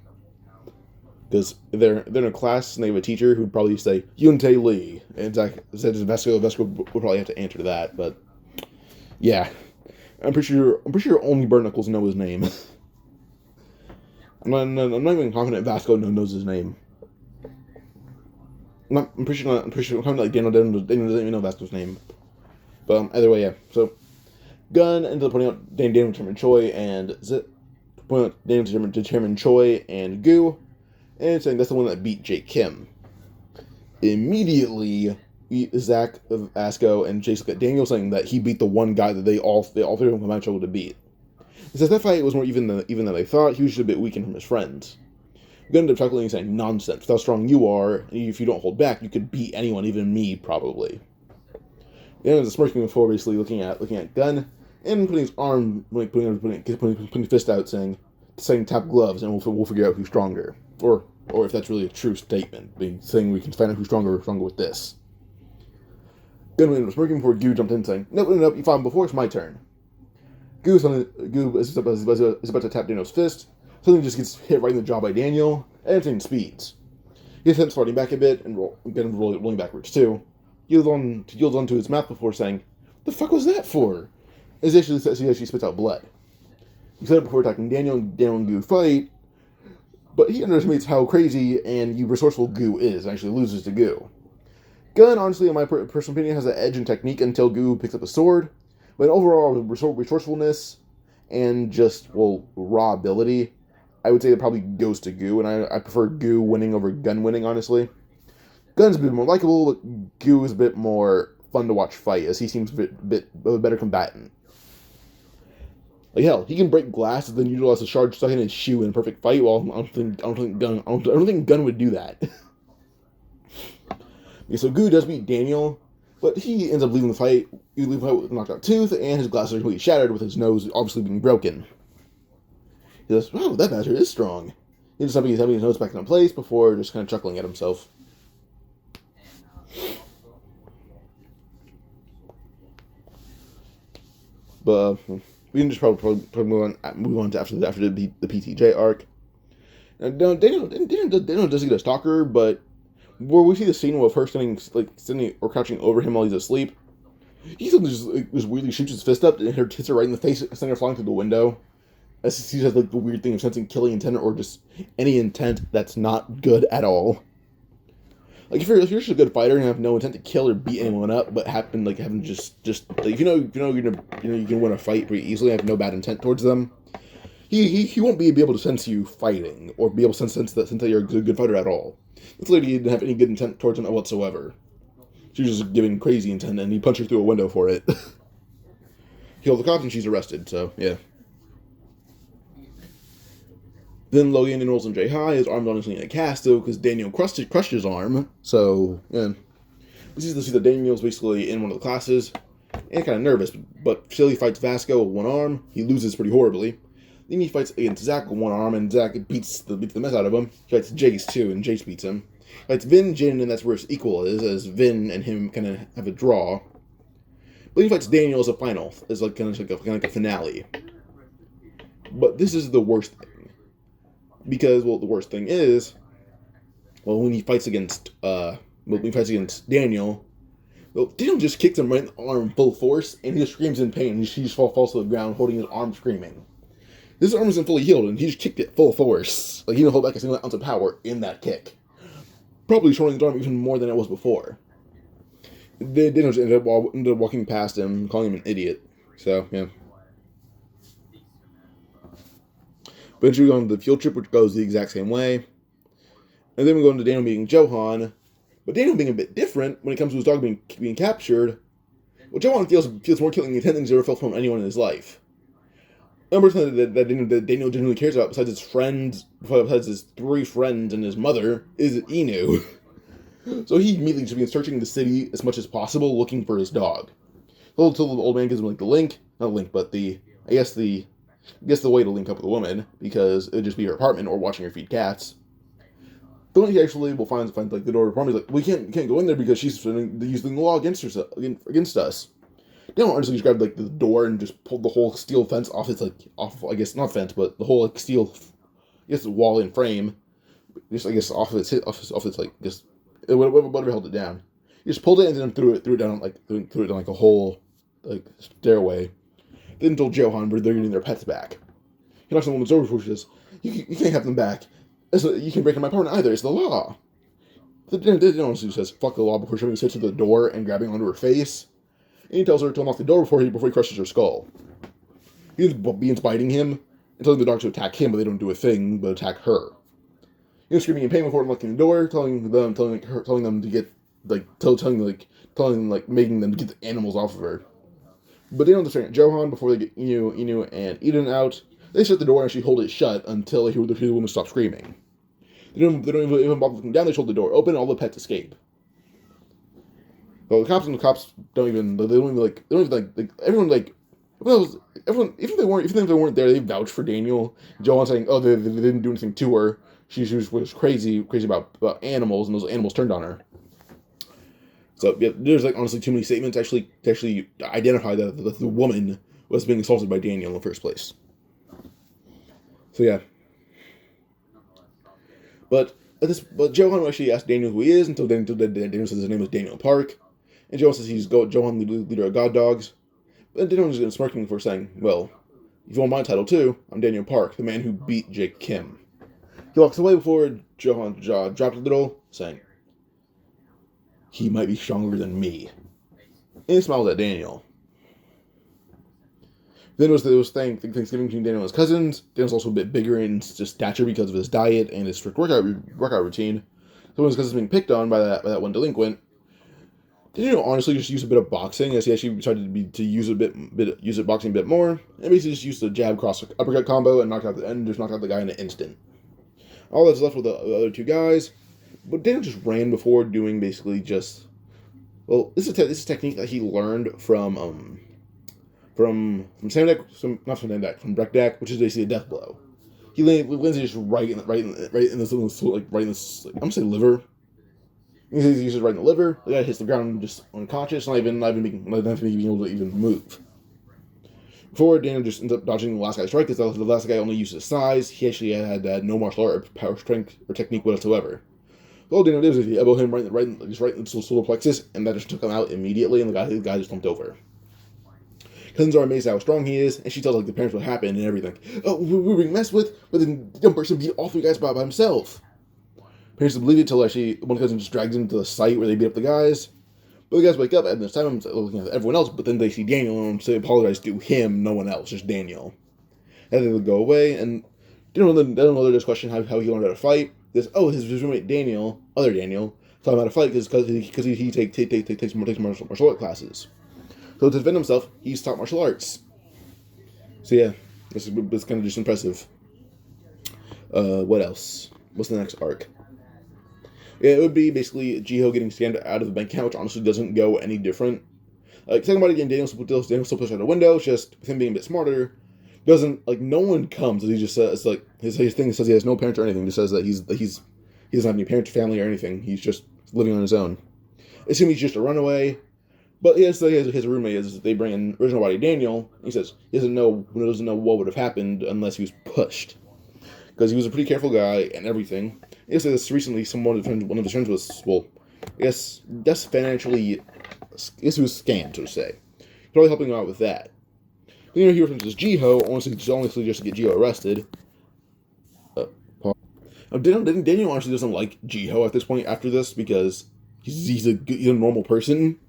Because they're in a class and they have a teacher who'd probably say Jay-Sensei Lee, and Zack said Vasco would probably have to answer that. But yeah, I'm pretty sure only Burn Knuckles know his name. I'm not even confident Vasco knows his name. I'm pretty sure confident like Daniel doesn't even know Vasco's name. But either way, yeah. So Gunn ended up pointing out Daniel to Chairman Choi and to Chairman Choi and Goo, and saying that's the one that beat Jake Kim. Immediately, Zack, Vasco, and Jace look at Daniel saying that he beat the one guy that they all three of them combined struggled to beat. He says that fight was more even than they thought. He was just a bit weakened from his friends. Gunn ended up chuckling and saying, "Nonsense. With how strong you are, if you don't hold back, you could beat anyone, even me, probably." Then was smirking before, basically looking at Gunn and putting his arm, putting his fist out, saying "Tap gloves, and we'll figure out who's stronger," or if that's really a true statement, saying we can find out who's stronger with this. Gunn was smirking before Goo jumped in, saying, "Nope, you fought him before. It's my turn." Goo is about to tap Daniel's fist. Something just gets hit right in the jaw by Daniel, and everything speeds. He attempts farting back a bit, and rolling backwards too. He yields onto his mouth before saying, "The fuck was that for?" As he actually spits out blood. He said it before attacking Daniel and Goo fight, but he underestimates how crazy and resourceful Goo is, and actually loses to Goo. Gunn, honestly, in my personal opinion, has an edge in technique until Goo picks up a sword, but overall resourcefulness and just, raw ability, I would say it probably goes to Goo, and I prefer Goo winning over Gunn winning, honestly. Gunn's a bit more likable, but Goo is a bit more fun to watch fight, as he seems a bit of a better combatant. Like hell, he can break glass and then utilize a shard stuck in his shoe in a perfect fight. Well, I don't think Gunn would do that. Okay, so Goo does beat Daniel, but he ends up leaving the fight. He leaves the fight with a knocked out tooth, and his glasses are completely shattered, with his nose obviously being broken. He says, "Wow, that bastard is strong." He ends up having his nose back in place before just kind of chuckling at himself. But we can just probably move on to after the PTJ arc. Now, Daniel doesn't get a stalker, but where we see the scene of her sitting or crouching over him while he's asleep, he suddenly just weirdly shoots his fist up and hits her right in the face, sending her flying through the window. As he has the weird thing of sensing killing intent or just any intent that's not good at all. Like if you're just a good fighter and have no intent to kill or beat anyone up, but having just like, you can win a fight pretty easily and have no bad intent towards them. He won't be able to sense you fighting or be able to sense that you're a good fighter at all. This lady didn't have any good intent towards him whatsoever. She was just giving crazy intent, and he punched her through a window for it. He killed the cops, and she's arrested, so, yeah. Then Logan enrolls in J High. His arm's honestly in a cast, though, because Daniel crushed his arm. So, yeah. We see that Daniel's basically in one of the classes, and kind of nervous, but still he fights Vasco with one arm. He loses pretty horribly. Then he fights against Zack with one arm, and Zack beats the mess out of him. He fights Jace, too, and Jace beats him. He fights Vin, Jin, and that's where his equal is, as Vin and him kind of have a draw. But he fights Daniel as a final, as like kind of like a finale. But this is the worst thing. Because, well, the worst thing is, well, when he fights against Daniel, well, Daniel just kicks him right in the arm full force, and he just screams in pain. He just falls to the ground, holding his arm, screaming. His arm isn't fully healed, and he just kicked it full force. Like, he didn't hold back a single ounce of power in that kick. Probably shortening his arm even more than it was before. Daniel just ended up walking past him, calling him an idiot. So, yeah. Eventually we go on the field trip, which goes the exact same way. And then we go into Daniel meeting Johan. But Daniel being a bit different when it comes to his dog being captured. Well, Johan feels more killing intent than he's ever felt from anyone in his life. Another person that Daniel genuinely cares about, besides his 3 friends and his mother, is Inu. So he immediately just begins searching the city as much as possible, looking for his dog. Until the old man gives him like the link, not a link, but the way to link up with a woman, because it'd just be her apartment or watching her feed cats. The one he actually will find like the door of her apartment. He's like, we can't go in there because she's using the law against us. Daniel honestly just grabbed like the door and just pulled the whole steel fence off I guess not fence, but the whole like steel, wall and frame, off its like just whatever held it down. He just pulled it and then threw it down like a whole like stairway. Then told Johan where they're getting their pets back. He knocks on the woman's door before she says, you can't have them back. You can't break into my apartment either. It's the law. Then honestly says, fuck the law, before shoving his head to the door and grabbing onto her face. And he tells her to unlock the door before he crushes her skull. He begins biting him and telling the dogs to attack him, but they don't do a thing but attack her. He was screaming in pain before unlocking the door, telling them to get making them to get the animals off of her. But they don't understand Johan before they get Inu and Eden out. They shut the door and she hold it shut until they hear the woman stop screaming. They don't even bother looking down. They hold the door open and all the pets escape. Well, the cops don't even everyone even if they weren't there, they vouched for Daniel. Johan saying, oh, they didn't do anything to her. She was crazy about animals, and those animals turned on her. So yeah, there's honestly too many statements to actually identify that the woman was being assaulted by Daniel in the first place. So yeah. But Johan actually asked Daniel who he is until Daniel says his name is Daniel Park. And Johan says he's Johan, leader of God Dogs. But Daniel is going to smirk him for saying, well, if you want my title too, I'm Daniel Park, the man who beat Jake Kim. He walks away before Johan's jaw dropped a little, saying, he might be stronger than me. And he smiles at Daniel. Then there was Thanksgiving between Daniel and his cousins. Daniel's also a bit bigger in just stature because of his diet and his strict workout routine. So when his cousin's being picked on by that one delinquent, Daniel honestly just used a bit of boxing, as he actually decided to use boxing a bit more, and basically just used the jab cross uppercut combo and knocked out the guy in an instant. All that's left with the other 2 guys. But Daniel just ran before doing basically just... Well, this is a technique that he learned from Brekdak, which is basically a death blow. He lands it just right in this I'm gonna say liver. He uses it right in the liver. The guy hits the ground just unconscious, not even being able to even move. Before Daniel just ends up dodging the last guy's strike, because the last guy only used his size. He actually had no martial art or power strength or technique whatsoever. All Daniel did was he elbowed him right in the solar plexus, and that just took him out immediately, and the guy just slumped over. Cousins are amazed at how strong he is, and she tells the parents what happened and everything. Oh, we were being messed with, but then the dumb person beat all 3 guys by himself. Parents don't believe it until one cousin just drags him to the site where they beat up the guys. But the guys wake up, and this time I'm looking at everyone else, but then they see Daniel and they apologize to him, no one else, just Daniel. And then they go away, and they don't know their question how he learned how to fight. His roommate Daniel, other Daniel, taught him how to fight because he takes martial art classes. So to defend himself, he's taught martial arts. So yeah, it's kind of just impressive. What else? What's the next arc? Yeah, it would be basically Jiho getting scammed out of the bank account, which honestly doesn't go any different. Like, talking about it again, Daniel still pushed out a window, it's just with him being a bit smarter. Doesn't, like, no one comes, he just says, like, his thing says he has no parents or anything, just says that he doesn't have any parents or family or anything, he's just living on his own. Assume he's just a runaway, but he has his roommate, they bring in original body Daniel, he says he doesn't know what would have happened unless he was pushed. Because he was a pretty careful guy and everything. I guess this recently, one of his friends was, well, I guess financially, I guess he was scammed, so to say. Probably helping him out with that. Then you hear from this Jiho, honestly just to get Jiho arrested. Daniel honestly doesn't like Jiho at this point after this because he's a normal person.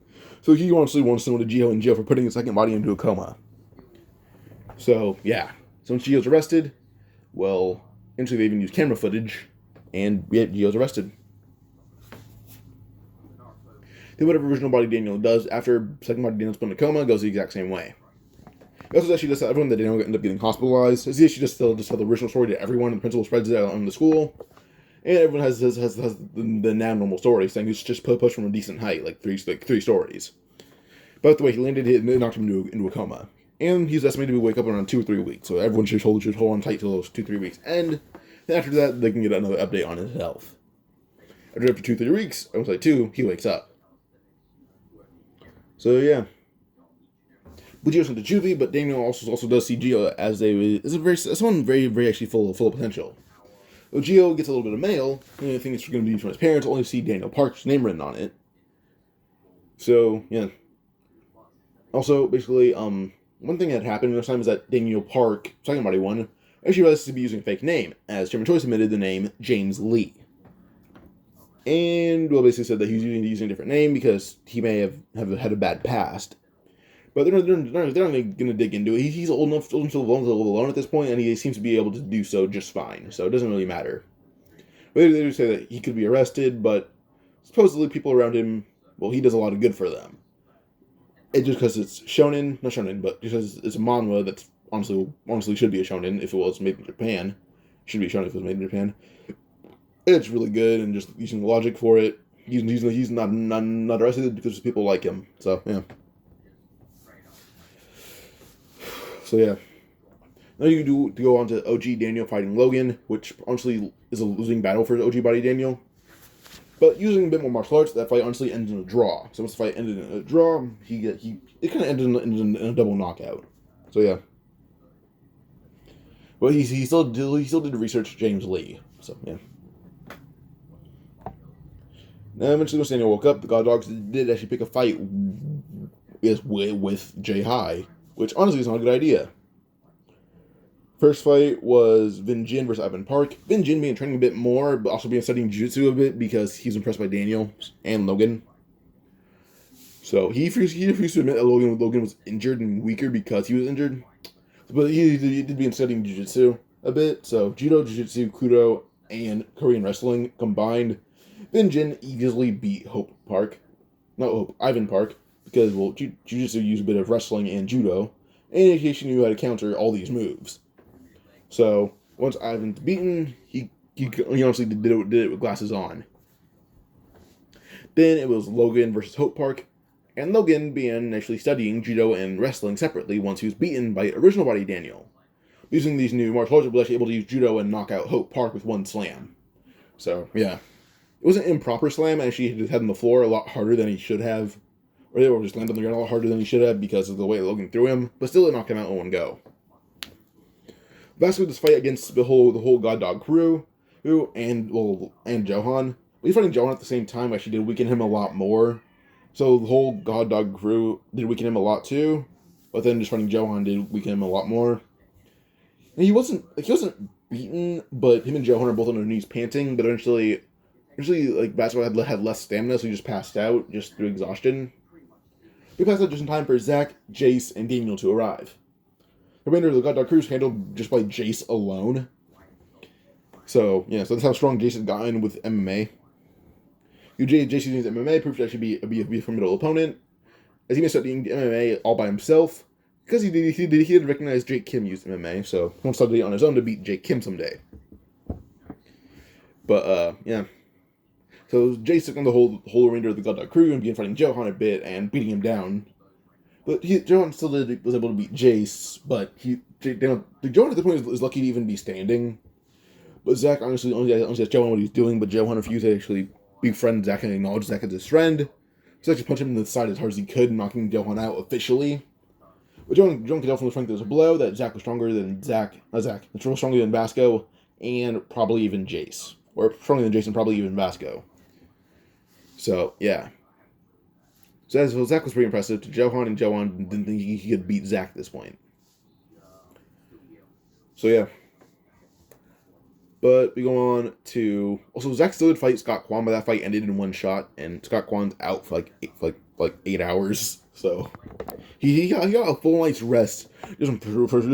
So he honestly wants to know to Jiho in jail for putting his second body into a coma. So, yeah. So when Jiho's arrested, well, eventually they even use camera footage, and yeah, Jiho's arrested. Then whatever original body Daniel does after second body Daniel's put in a coma goes the exact same way. He also says she just everyone that Daniel ended up getting hospitalized. She just tell the original story to everyone, and the principal spreads it out on the school, and everyone has the now normal story, saying he's just pushed from a decent height, like three stories. But the way he landed, it knocked him into a coma, and he's estimated to wake up around 2 or 3 weeks. So everyone should hold on tight till those 2-3 weeks end. Then after that, they can get another update on his health. After 2-3 weeks, I was like 2, he wakes up. So yeah, Jiho sent to juvie, but Daniel also does see Jiho as someone very actually full of potential. When Jiho gets a little bit of mail, and I think it's going to be from his parents, only see Daniel Park's name written on it. So yeah. Also, basically, one thing that happened this time is that Daniel Park, second body one, actually realized to be using a fake name, as Chairman Choice admitted the name James Lee. And, well, basically said that he was using a different name because he may have had a bad past. But they're not going to dig into it. He's old enough to live alone at this point, and he seems to be able to do so just fine. So it doesn't really matter. But they do say that he could be arrested, but supposedly people around him, well, he does a lot of good for them. It just because it's shonen, not shonen, but because it's a manhwa that's honestly should be a shonen if it was made in Japan. Should be a shonen if it was made in Japan. It's really good, and just using logic for it. He's not arrested because people like him. So yeah. So yeah. Now you do to go on to OG Daniel fighting Logan, which honestly is a losing battle for OG body Daniel. But using a bit more martial arts, that fight honestly ends in a draw. So once the fight ended in a draw, it kind of ended in a double knockout. So yeah. But he still did research James Lee. So yeah. Now eventually, when Daniel woke up, the God Dogs did actually pick a fight with Jay High, which honestly is not a good idea. First fight was Vin Jin versus Ivan Park. Vin Jin being training a bit more, but also being studying jiu-jitsu a bit because he's impressed by Daniel and Logan. So he refused to admit that Logan was injured and weaker because he was injured. But he did be studying jiu-jitsu a bit. So judo, jiu-jitsu, kudo, and Korean wrestling combined, Vin Jin easily beat Ivan Park, because, well, jiu-jitsu used a bit of wrestling and judo, and he knew how to counter all these moves. So, once Ivan's beaten, he honestly did it with glasses on. Then it was Logan versus Hope Park, and Logan began actually studying judo and wrestling separately once he was beaten by original body Daniel. Using these new martial arts, he was actually able to use judo and knock out Hope Park with one slam. So, yeah. It was an improper slam, and actually hit his head on the floor a lot harder than he should have. Or just landed on the ground a lot harder than he should have because of the way Logan threw him, but still it knocked him out in one go. Basically, this fight against the whole God Dog crew, and Johan. But he's fighting Johan at the same time actually did weaken him a lot more. So the whole God Dog crew did weaken him a lot too, but then just fighting Johan did weaken him a lot more. And he wasn't beaten, but him and Johan are both on their knees panting. But eventually, like Basketball had less stamina, so he just passed out just through exhaustion. He passed out just in time for Zack, Jace, and Daniel to arrive. The remainder of the God Dog crew is handled just by Jace alone. So, yeah, so that's how strong Jace had gotten with MMA. Jason used MMA, proved to actually be a formidable opponent, as he messed up doing MMA all by himself, because he did recognize Jake Kim used MMA, so he wants to do it on his own to beat Jake Kim someday. But, yeah. So Jace took on the whole remainder of the Goddog crew and began fighting Johan a bit and beating him down. But Johan still was able to beat Jace, but Johan at this point is lucky to even be standing. But Zack honestly only asked Johan what he's doing, but Johan refused to actually befriend Zack and acknowledge Zack as his friend. So Zack just punched him in the side as hard as he could, knocking Johan out officially. But Johan could tell from the strength of his blow that Zack was stronger than stronger than Vasco, and probably even Jace. Or stronger than Jason, probably even Vasco. So, yeah. So Zack was pretty impressive to Johan, and Johan didn't think he could beat Zack at this point. So, yeah. But we go on to... Also, Zack still did fight Scott Kwan, but that fight ended in one shot, and Scott Kwan's out for like 8 hours. So, he got a full night's rest just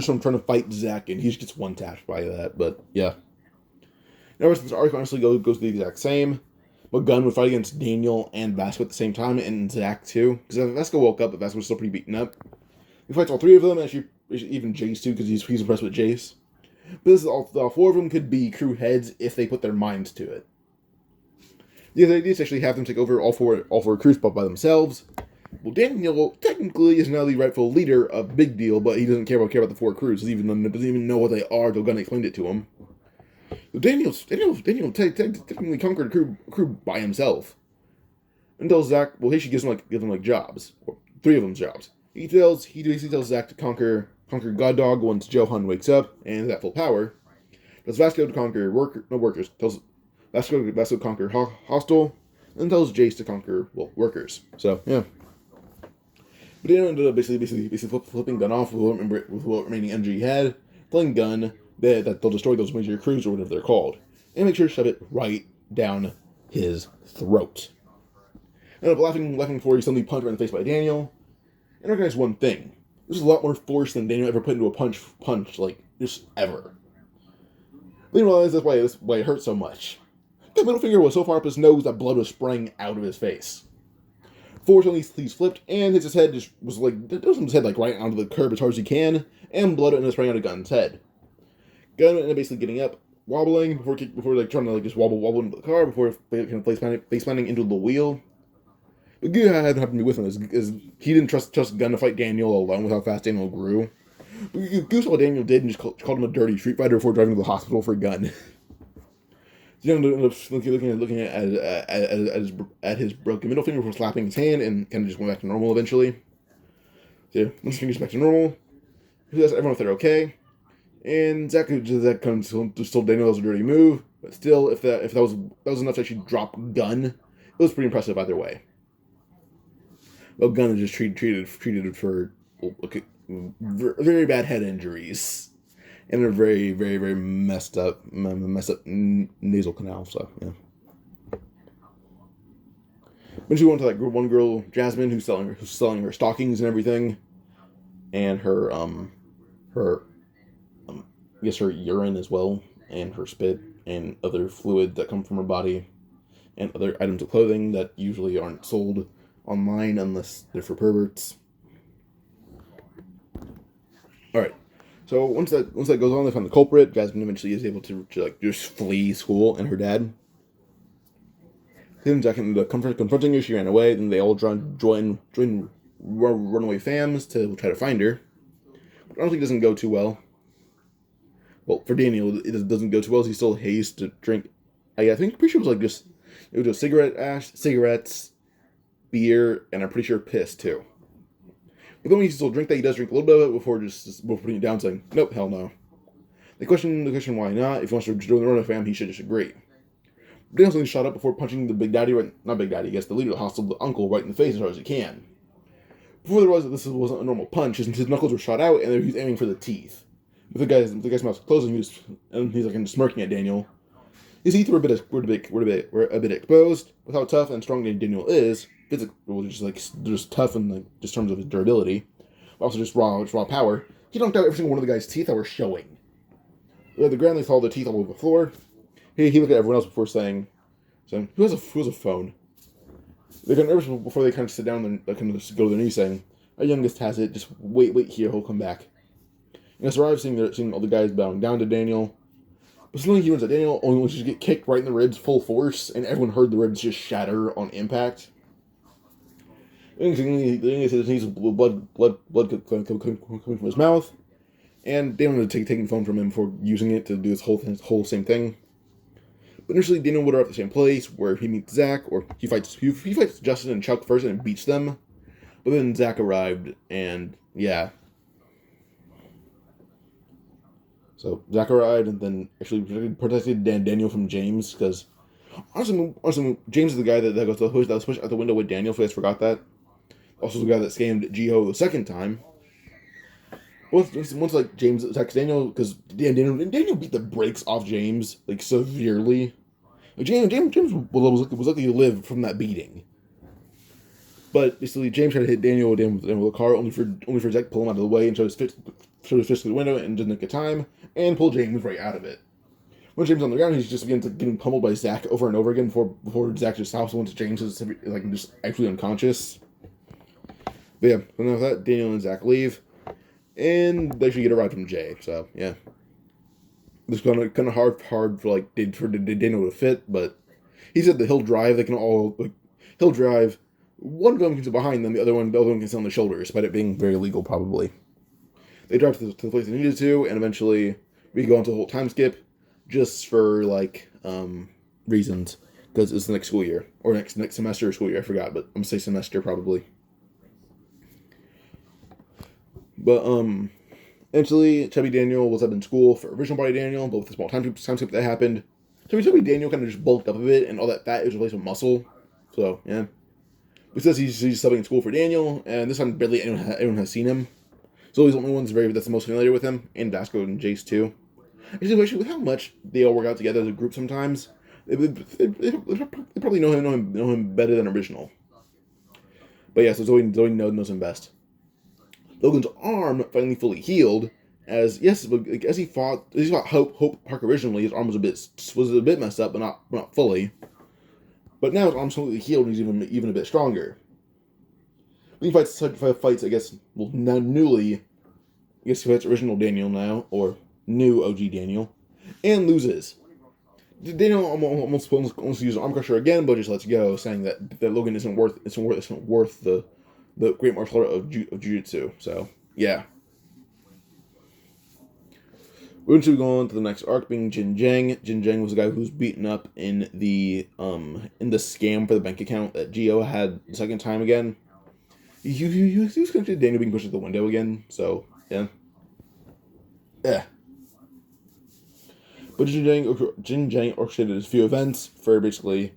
from trying to fight Zack, and he just gets one-tapped by that. But, yeah. Now, this arc honestly goes the exact same. But Gunn would fight against Daniel and Vasco at the same time, and Zack too. Because Vasco woke up, but Vasco was still pretty beaten up. He fights all three of them, actually even Jace too, because he's impressed with Jace. But this is all four of them could be crew heads if they put their minds to it. The idea is actually have them take over all four crews by themselves. Well, Daniel technically is now the rightful leader of Big Deal, but he doesn't care about the four crews. He doesn't even know what they are until Gunn explained it to him. Daniel technically conquered a crew by himself. Until Zack, well, he should give them jobs. Or 3 of them jobs. He basically tells Zack to conquer God Dog once Johan wakes up and is at full power. Tells Vasco to conquer workers. Tells Vasco to conquer Hostile, and tells Jace to conquer workers. So yeah. But Daniel ended up basically flipping Gunn off with what remaining energy he had, telling Gunn that they'll destroy those major crews or whatever they're called, and make sure to shove it right down his throat. Ended up laughing before he suddenly punched right in the face by Daniel, and recognized one thing: this is a lot more force than Daniel ever put into a punch like just ever. Then he realized that's why it hurt so much. The middle finger was so far up his nose that blood was spraying out of his face. Fortunately, he's flipped, and his head just was his head right onto the curb as hard as he can, and blood ended up spraying out of Gunn's head. Gunn ended up basically getting up, wobbling before trying to just wobble into the car before face planting into the wheel. But Goo had to be with him as he didn't trust Gunn to fight Daniel alone with how fast Daniel grew. But Goo saw what Daniel did and just called him a dirty street fighter before driving to the hospital for Gunn. So Gunn ended up looking at his broken middle finger before slapping his hand and kind of just went back to normal eventually. So once his finger's back to normal, he asked everyone if they're okay. And Zack comes to still Daniel was a dirty move, but still, if that was enough to actually drop Gunn, it was pretty impressive either way. Well, Gunn is just treated for very bad head injuries and a very very very messed up nasal canal. So yeah. When she went to that one girl, Jasmine, who's selling her stockings and everything, and her I guess her urine as well, and her spit, and other fluid that come from her body, and other items of clothing that usually aren't sold online unless they're for perverts. Alright, so once that goes on, they find the culprit. Jasmine eventually is able to just flee school and her dad. Then Zack ended up confronting her, she ran away, then they all join runaway fams to try to find her. But I don't think it doesn't go too well. Well, for Daniel, it doesn't go too well. He still hates to drink. I think pretty sure it was just cigarette ash, cigarettes, beer, and I'm pretty sure piss too. But then when he still drink that, he does drink a little bit of it before putting it down, saying, "Nope, hell no." The question why not? If he wants to join the runaway fam, he should just agree. But Daniel's shot up before punching the Big Daddy, not Big Daddy, I guess the leader of the hostile, the uncle, right in the face as hard as he can. Before there was that this wasn't a normal punch, his knuckles were shot out, and he was aiming for the teeth. But the guy's mouth was closed, and he's smirking at Daniel. His teeth were a bit exposed. With how tough and strong Daniel is, physically, just tough in just terms of his durability, but also just raw power. He knocked out every single one of the guy's teeth that were showing. The ground, they saw the teeth all over the floor. He looked at everyone else before saying, "Who has a phone?" They got nervous before they kind of sit down and kind of go to their knees, saying, "Our youngest has it. Just wait here. He'll come back." And it's arrived seeing all the guys bowing down to Daniel. But suddenly he learns that Daniel only wants to get kicked right in the ribs full force, and everyone heard the ribs just shatter on impact. And he sees blood coming from his mouth, and Daniel had taken the phone from him before using it to do his whole same thing. But initially, Daniel would arrive at the same place where he meets Zack, or he fights Justin and Chuck first and beats them. But then Zack arrived, and yeah. So Zack arrived, and then actually protected Daniel from James, because honestly, James is the guy that was pushed out the window with Daniel. If you guys forgot that. Also the guy that scammed Jiho the second time. Once like James attacks Daniel, because Daniel beat the brakes off James like severely. Like, James was lucky to live from that beating. But basically, James tried to hit Daniel with a car, only for Zack to pull him out of the way and showed his fist through the window and didn't get time, and pull James right out of it. When James is on the ground, he's just getting pummeled by Zack over and over again before Zack just stops once James is like just actually unconscious. But yeah, and after that, Daniel and Zack leave, and they actually get a ride from Jay. So yeah, it's kind of hard for Daniel to fit, but he said that he'll drive. They can all he'll drive. One of them can sit behind them, the other one can sit on the shoulders, despite it being very illegal probably. They drive to the place they needed to, and eventually we go into a whole time skip, just for reasons, because it's the next school year or next semester or school year. I forgot, but I'm gonna say semester probably. But, eventually, Chubby Daniel was up in school for original body Daniel, but with the small time skip that happened, Chubby Daniel kind of just bulked up a bit, and all that fat is replaced with muscle. So, yeah. He says he's subbing in school for Daniel, and this time barely anyone has seen him. So he's the only one that's the most familiar with him, and Vasco and Jace too. Actually, with how much they all work out together as a group sometimes, they probably know him better than original. But yeah, so Zoe knows him best. Logan's arm finally fully healed, as he fought Hope Park originally. His arm was a bit messed up, but not fully. But now his arm's completely healed, and he's even a bit stronger. When he fights, I guess, newly, he fights original Daniel now, or new OG Daniel, and loses. Daniel almost uses arm crusher again, but just lets go, saying that Logan isn't worth the great martial art of jiu-jitsu. So yeah. We're going to go on to the next arc, being Jin Jang. Jin Jang was the guy who was beaten up in the scam for the bank account that Gio had the second time again. He was connected to Daniel being pushed out the window again. So yeah. But Jin Jang orchestrated a few events for basically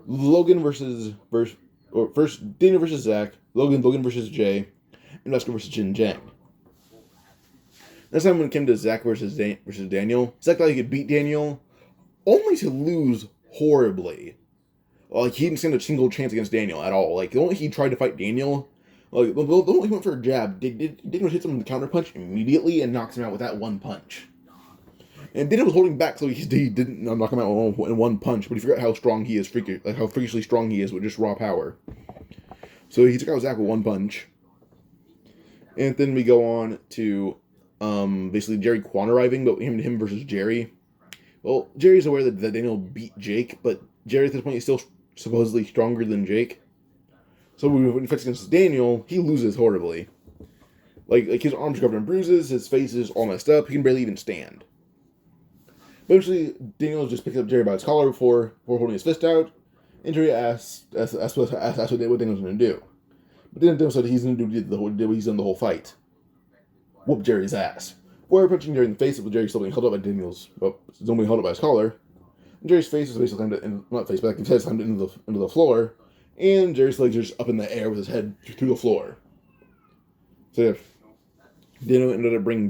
Logan versus Daniel versus Zack, Logan versus Jay, and Vasco versus Jin Jang. Next time when it came to Zack versus Daniel, Zack thought he could beat Daniel, only to lose horribly. Like, he didn't stand a single chance against Daniel at all. Like, the only he tried to fight Daniel, the only he went for a jab, Daniel hits him with a counter punch immediately and knocks him out with that one punch. And Daniel was holding back, so he didn't knock him out in one punch, but he forgot how strong he is, how freakishly strong he is with just raw power. So he took out Zack with one punch. And then we go on to basically Jerry Quan arriving, but him versus Jerry. Well, Jerry's aware that Daniel beat Jake, but Jerry at this point is still supposedly stronger than Jake. So when he fights against Daniel, he loses horribly. Like his arms are covered in bruises, his face is all messed up, he can barely even stand. But eventually, Daniel just picks up Jerry by his collar before holding his fist out, and Jerry asks what Daniel's going to do. But Daniel said he's going to do what he's done the whole fight. Whoop Jerry's ass. Before punching Jerry in the face, with Jerry still being held up by his collar. And Jerry's face is basically slammed into the floor, and Jerry's legs are just up in the air with his head through the floor. So yeah, Daniel ended up bringing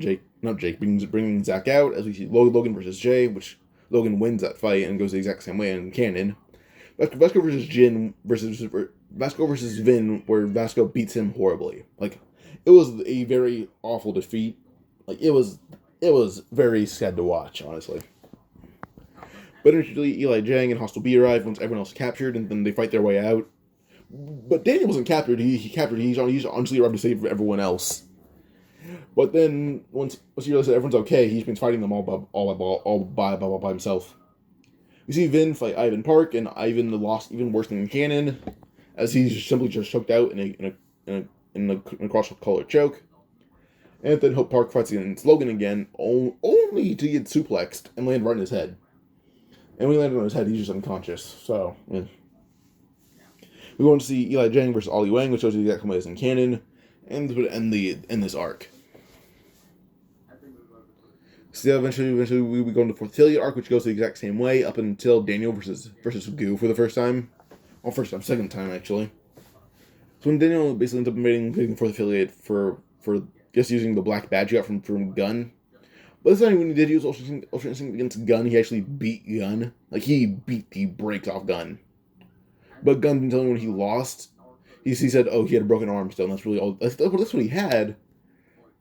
Zack out, as we see Logan versus Jay, which Logan wins that fight and goes the exact same way in canon. Vasco versus Vin, where Vasco beats him horribly. Like, it was a very awful defeat. Like, it was very sad to watch, honestly. But eventually, Eli Jang and Hostile B arrive once everyone else is captured, and then they fight their way out. But Daniel wasn't captured. He captured. He's honestly arrived to save everyone else. But then once he realizes that everyone's okay, he's been fighting them all by himself. We see Vin fight Ivan Park, and Ivan lost even worse than Cannon, as he's simply just choked out in a cross-collar choke. And then Hope Park fights against Logan again, only to get suplexed and land right in his head. And when he landed on his head, he's just unconscious. So, yeah. We go on to see Eli Jang versus Ollie Wang, which shows you the exact ways in canon, and this would end this arc. So yeah, eventually we go into the fourth affiliate arc, which goes the exact same way up until Daniel versus Gu for the first time. Well, second time actually. So when Daniel basically ends up invading the fourth affiliate for just using the black badge he got from Gun. But this time when he did use Ultra Instinct against Gun, he actually beat Gun. Like, he beat the brakes off Gun. But Gun didn't tell him when he lost. He said, oh, he had a broken arm still, and that's really all. That's what he had.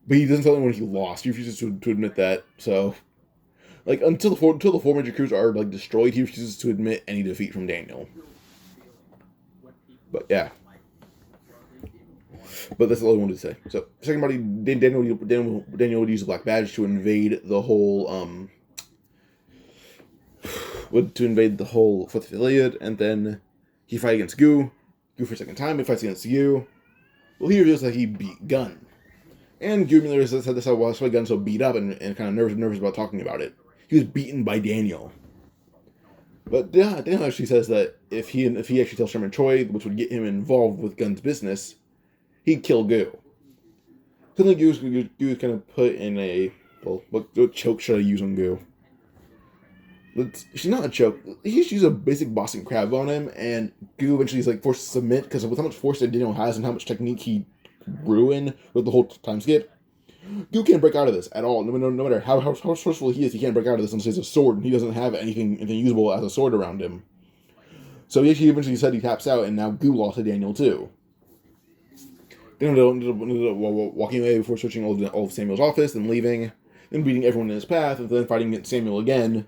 But he doesn't tell anyone he lost. He refuses to admit that. So, like, until the four major crews are like destroyed, he refuses to admit any defeat from Daniel. But yeah. But that's all I wanted to say. So, second party, Daniel would use the black badge to invade the whole fourth affiliate, and then he fight against Gu for a second time. He fights against Gu. Well, he reveals that he beat Gun. And Gu Miller said that's why Gun's so beat up and kind of nervous about talking about it. He was beaten by Daniel. But Daniel actually says that if he actually tells Sherman Choi, which would get him involved with Gun's business, he'd kill Gu. Suddenly Gu is kind of put in a, well, what choke should I use on Gu? She's not a choke. She's a basic Boston Crab on him, and Gu eventually is like forced to submit because with how much force that Daniel has and how much technique he ruined with the whole time skip. Gu can't break out of this at all. No matter how forceful he is, he can't break out of this unless he has a sword, and he doesn't have anything usable as a sword around him. So he eventually said he taps out, and now Gu lost to Daniel too. Daniel ended up walking away before searching all of Samuel's office and leaving, then beating everyone in his path, and then fighting against Samuel again.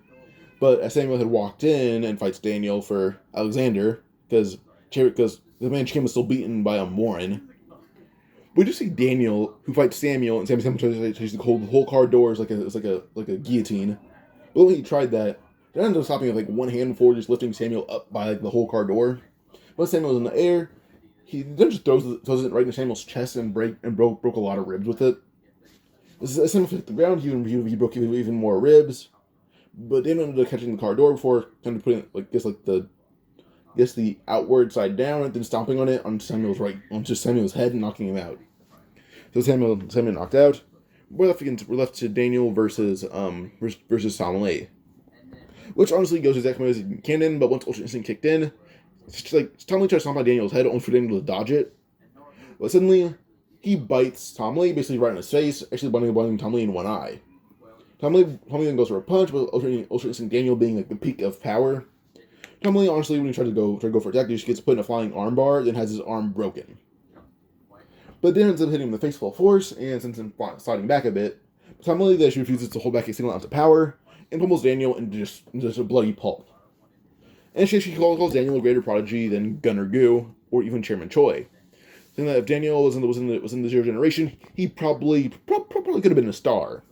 But as Samuel had walked in and fights Daniel for Alexander, because the man Kim was still beaten by Warren, we just see Daniel who fights Samuel, and Samuel tries to hold the whole car doors like a guillotine. But when he tried that, it ended up stopping with like one hand before just lifting Samuel up by like the whole car door. Once Samuel was in the air, he then just throws it right in Samuel's chest and broke a lot of ribs with it. As Samuel hit the ground, he broke even more ribs. But Daniel ended up catching the car door before kind of putting the outward side down and then stomping on it onto Samuel's head and knocking him out. So Samuel knocked out. We're left to Daniel versus Tom Lee, which honestly goes exactly as canon. But once Ultra Instinct kicked in, it's just like Tom Lee tries to stomp on Daniel's head, only for Daniel to dodge it. But suddenly he bites Tom Lee basically right in his face, actually biting Tom Lee in one eye. Tom Lee then goes for a punch, but Ultra Instinct Daniel being like the peak of power. Tom Lee, honestly, when he tried to go for attack, he just gets put in a flying armbar, then has his arm broken. But Daniel ends up hitting him in the face full force, and sends him sliding back a bit. Tom Lee then refuses to hold back a single ounce of power, and pummels Daniel into just a bloody pulp. And she calls Daniel a greater prodigy than Gunner Gu, or even Chairman Choi. Saying that if Daniel was in the Zero Generation, he probably could have been a star.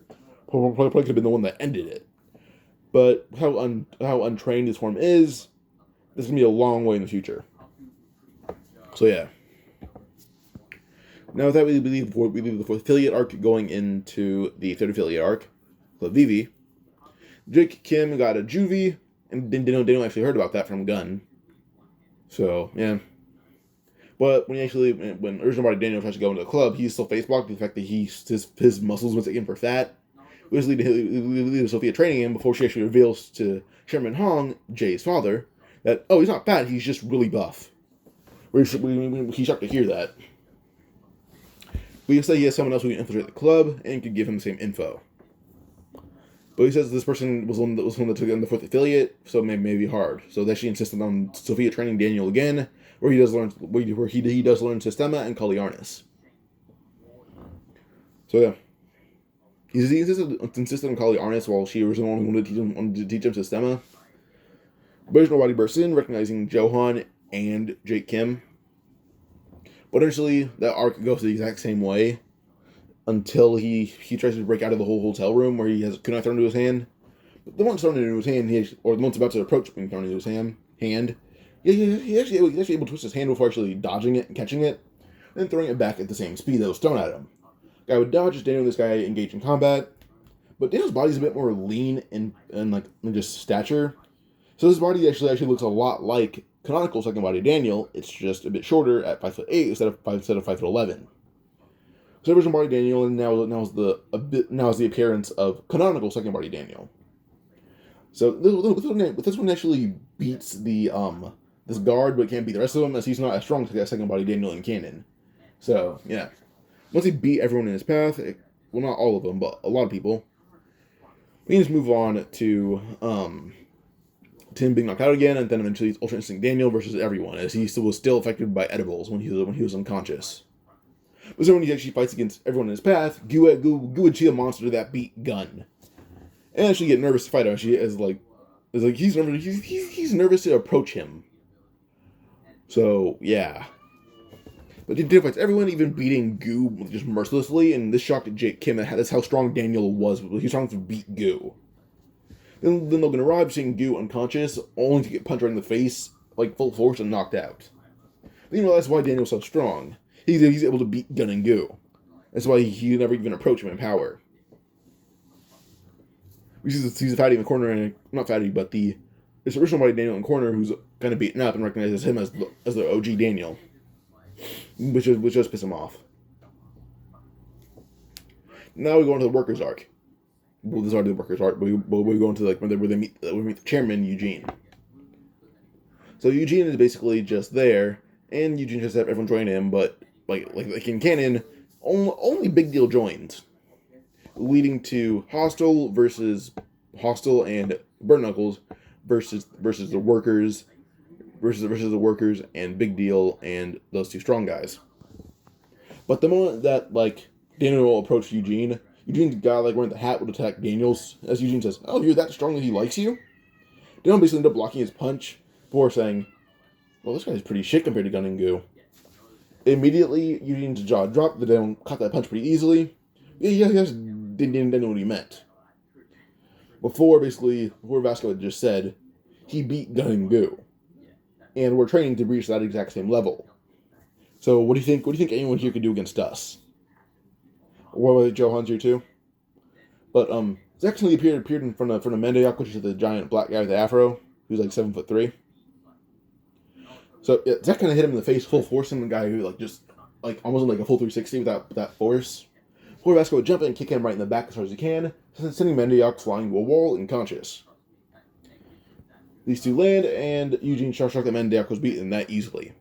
Probably could have been the one that ended it. But how untrained his form is, this is going to be a long way in the future. So yeah. Now with that, we leave the fourth affiliate arc going into the third affiliate arc, Club Vivi. Jake Kim got a juvie, and Daniel actually heard about that from Gun. So, yeah. But when original body Daniel tries to go into the club, he's still face blocked the fact that his muscles was taken for fat. Which lead to Sophia training him before she actually reveals to Chairman Hong, Jay's father, that, oh, he's not fat, he's just really buff. He's shocked to hear that. We say he has someone else who can infiltrate the club and could give him the same info. But he says this person was one that took on the fourth affiliate, so it may be hard. So that she insisted on Sophia training Daniel again, where he does learn Sistema and Kaliarnis. So yeah. He insisted on Kaliarnis while she was the one who wanted to teach him Sistema. But nobody bursts in, recognizing Johan and Jake Kim. But eventually, that arc goes the exact same way until he tries to break out of the whole hotel room where he has kunai thrown into his hand. But the one thrown into his hand, or the one's about to approach being thrown into his hand, he's actually able to twist his hand before actually dodging it and catching it, and then throwing it back at the same speed that was thrown at him. Guy would dodge, Daniel and this guy engage in combat, but Daniel's body's a bit more lean and like just stature. So his body actually looks a lot like canonical second body Daniel. It's just a bit shorter at 5'8" instead of 5'11". So original body Daniel, and now is the appearance of canonical second body Daniel. So this one actually beats the this guard, but can't beat the rest of them, as he's not as strong as that second body Daniel in canon. So yeah, once he beat everyone in his path, well, not all of them, but a lot of people, we can just move on to him being knocked out again, and then eventually it's Ultra Instinct Daniel versus everyone, as he was still affected by edibles when he was unconscious. But so when he actually fights against everyone in his path, Gu would see a monster that beat Gun, and actually get nervous to fight him. Actually, he's nervous. He's nervous to approach him. So yeah, but he did fight everyone, even beating Gu just mercilessly, and this shocked Jake Kim. That's how strong Daniel was. He was strong to beat Gu. Then Logan arrived, seeing Gu unconscious, only to get punched right in the face, like full force, and knocked out. Then you realize why Daniel's so strong. He's able to beat Gun and Gu. That's why he never even approached him in power. We see the fatty in the corner, and not fatty, but it's original body Daniel in the corner, who's kind of beaten up and recognizes him as the OG Daniel, which does piss him off. Now we go into the workers arc. Well, this is already the workers arc, but we go into where we meet the chairman Eugene. So Eugene is basically just there, and Eugene just have everyone join him, but like in canon, only Big Deal joins, leading to Hostile and Burn Knuckles versus the workers and Big Deal and those two strong guys. But the moment that Daniel approached Eugene's guy wearing the hat would attack Daniel's, as Eugene says, "Oh, you're that strong that he likes you?" Daniel basically ended up blocking his punch before saying, "Well, this guy's pretty shit compared to Gun and Gu." Immediately, Eugene's jaw dropped. The Daniel caught that punch pretty easily. Yeah, didn't know what he meant. Before Vasco had just said, he beat Gun and Gu, and we're training to reach that exact same level. So, what do you think? What do you think anyone here could do against us? What was Joe Hunt here too? But Zack Lee appeared in front of Mandayak, which is the giant black guy with the afro, who's 7'3". So yeah, Zack kind of hit him in the face full force, and the guy who almost a full 360 without that force. Poor Vasco would jump in and kick him right in the back as hard as he can, sending Mandayak flying to a wall unconscious. These two land, and Eugene shocked that Mandayak was beaten that easily.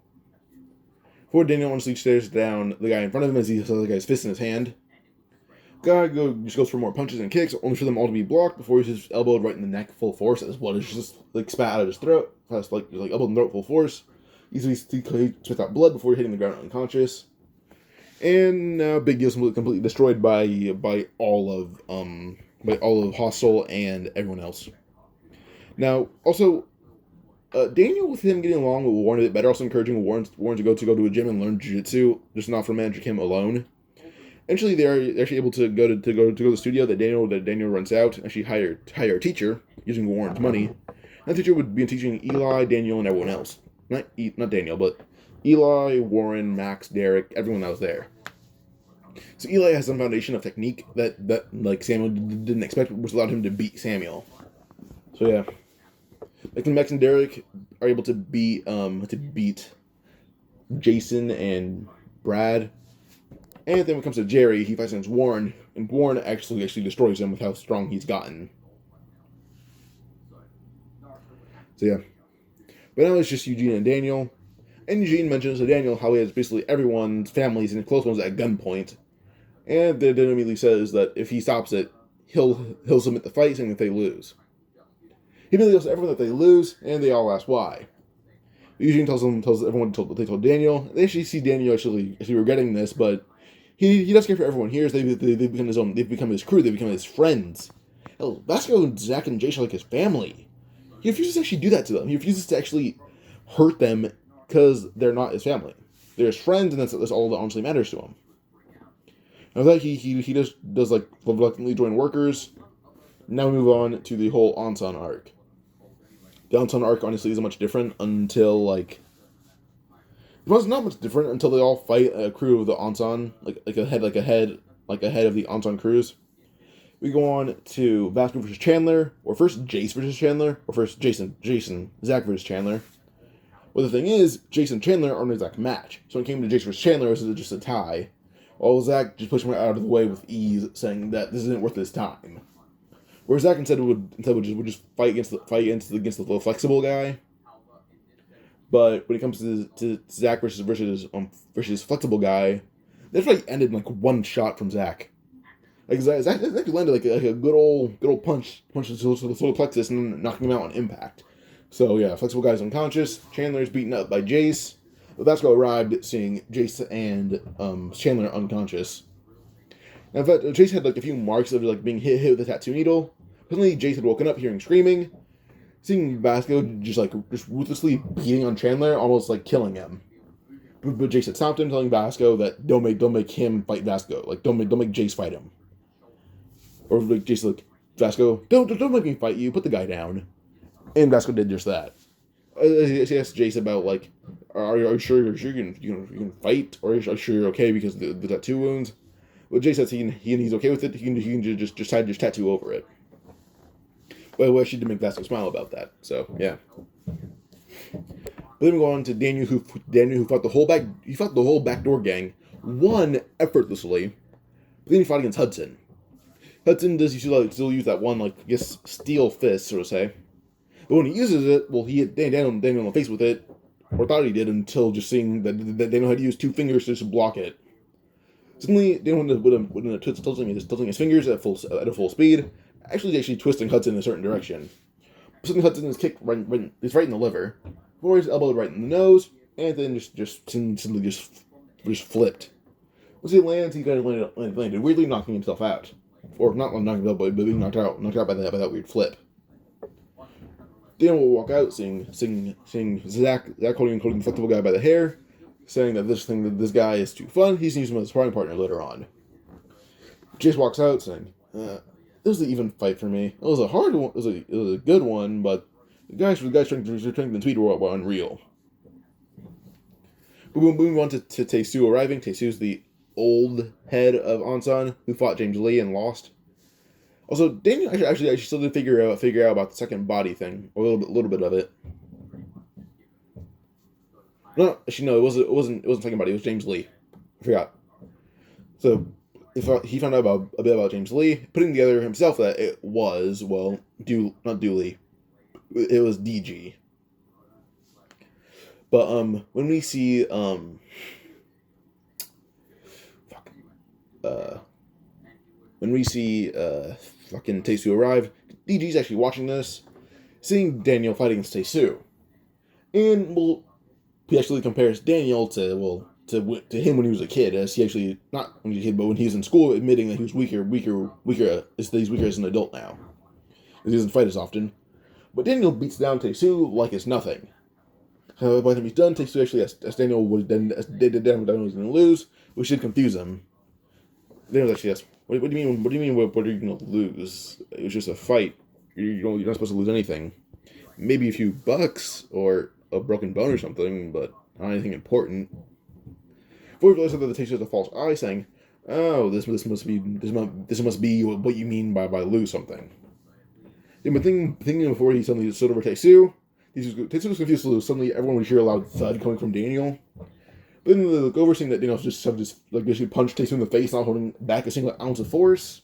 Before Daniel honestly stares down the guy in front of him as he has the guy's fist in his hand. Guy just goes for more punches and kicks, only for them all to be blocked before he's just elbowed right in the neck full force as blood is just spat out of his throat. Just elbowed in the throat full force. He spits out blood before hitting the ground unconscious. And now Big Deal's completely destroyed by all of Hostile and everyone else. Now, also, Daniel, with him getting along with Warren a bit better, also encouraging Warren to go to a gym and learn jiu-jitsu, just not for Manager Kim alone. Eventually, they're actually able to go to the studio that Daniel runs out, and actually hire a teacher using Warren's money. And that teacher would be teaching Eli, Daniel, and everyone else. Not Daniel, but Eli, Warren, Max, Derek, everyone that was there. So Eli has some foundation of technique that Samuel didn't expect, which allowed him to beat Samuel. So yeah, Max and Derek are able to beat Jason and Brad. And then when it comes to Jerry, he fights against Warren, and Warren actually destroys him with how strong he's gotten. So yeah. But now it's just Eugene and Daniel. And Eugene mentions to Daniel how he has basically everyone's families and close ones at gunpoint. And then immediately says that if he stops it, he'll submit the fight, saying that they lose. He immediately tells everyone that they lose, and they all ask why. Eugene tells everyone what they told Daniel. They actually see Daniel actually regretting this, but he does care for everyone here. They've become his own. They've become his crew. They've become his friends. Hell, Vasco and Zack and Jason are like his family. He refuses to actually do that to them. He refuses to actually hurt them because they're not his family. There's friends, and that's all that honestly matters to him. Now that he just does like reluctantly join workers. Now we move on to the whole Ansan arc. The Ansan arc honestly isn't much different until like it was not much different until they all fight a crew of the Ansan, like a head of the Ansan crews. We go on to Vasco versus Chandler, or first Jace versus Chandler, or first Zack versus Chandler. Well, the thing is, Jace and Chandler are an exact match. So when it came to Jace versus Chandler, it was just a tie. While Zack just pushed him out of the way with ease, saying that this isn't worth his time. Whereas Zack instead would just fight against the flexible guy. But when it comes to Zack versus flexible guy, that fight ended in like one shot from Zack. Like Zack landed like a good old punch to the solar plexus and knocking him out on impact. So yeah, flexible guy's unconscious. Chandler's beaten up by Jace. Vasco arrived, seeing Jace and Chandler unconscious. Now, in fact, Jace had like a few marks of like being hit with a tattoo needle. Suddenly, Jace had woken up, hearing screaming, seeing Vasco just ruthlessly beating on Chandler, almost like killing him. But Jace had stopped him, telling Vasco that don't make him fight Vasco. Like don't make Jace fight him. Or like Jace like Vasco, don't make me fight you. Put the guy down. And Vasco did just that. She asked Jace about like, are you sure you can fight, or are you sure you're okay because of the tattoo wounds? Well, Jace says he's okay with it. He can just tattoo over it. Well, she did make Vasco smile about that. So yeah. But then we go on to Daniel, who fought the whole backdoor gang, won effortlessly. But then he fought against Hudson. Hudson does still use that one like I guess steel fist, so to say. But when he uses it, well, he hit Daniel in the face with it, or thought he did, until just seeing that Daniel had to use two fingers to just block it. Suddenly, Daniel with tilting his fingers at a full speed, actually twisting Hudson in a certain direction. Suddenly, Hudson is kicked right in the liver, before he's elbowed right in the nose, and then simply flipped. Once he lands, he kind of landed weirdly, knocking himself out, or not knocking himself out, but being knocked out by that weird flip. Daniel will walk out, seeing Zack holding the flexible guy by the hair, saying that this guy is too fun. He's using him as a sparring partner later on. Jace walks out, saying, "It was an even fight for me. It was a hard one. It was a good one, but the guy's strength and speed were unreal." Moving on to Tae-Soo arriving. Tae-Soo's the old head of Ansan, who fought James Lee and lost. Also, Daniel actually still did figure out about the second body thing, or a little bit of it. No, actually no, it wasn't second body. It was James Lee. I forgot. So he found out a bit about James Lee, putting together himself that it was not Dooley, it was DG. But when we see fucking Tae-Soo arrive, DG's actually watching this, seeing Daniel fight against Tae-Soo. And, he actually compares Daniel to him when he was a kid, as he actually, not when he was a kid, but when he was in school, admitting that he was weaker as an adult now. Because he doesn't fight as often. But Daniel beats down Tae-Soo like it's nothing. By the time he's done, Tae-Soo actually asks Daniel what Daniel was going to lose, which should confuse him. Daniel actually asks, What do you mean? What are you going to lose? It was just a fight. You're not supposed to lose anything. Maybe a few bucks or a broken bone or something, but not anything important. Before we realize that the Tae-Soo has a false eye, saying, "Oh, this must be what you mean by lose something." Yeah, but thinking before he suddenly stood over Tae-Soo, Tae-Soo was confused. So suddenly everyone would hear a loud thud coming from Daniel. But then they look over, seeing that Daniel just basically punched Tae-Soo in the face, not holding back a single ounce of force.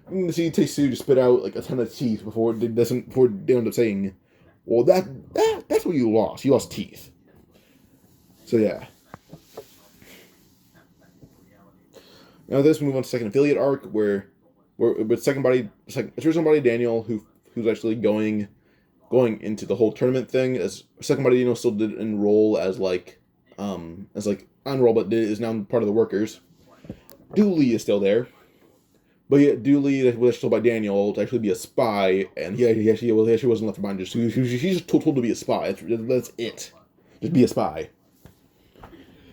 And to see Tae-Soo just spit out like a ton of teeth before they end up saying, "Well, that's what you lost. You lost teeth." So yeah. Now let's move on to second affiliate arc, where second body Daniel, who's actually going into the whole tournament thing, as second body Daniel still did enroll as unroll, but is now part of the workers. Dooley is still there, but yet Dooley was told by Daniel to actually be a spy, and he actually wasn't left behind. He's just told to be a spy. That's it. Just be a spy.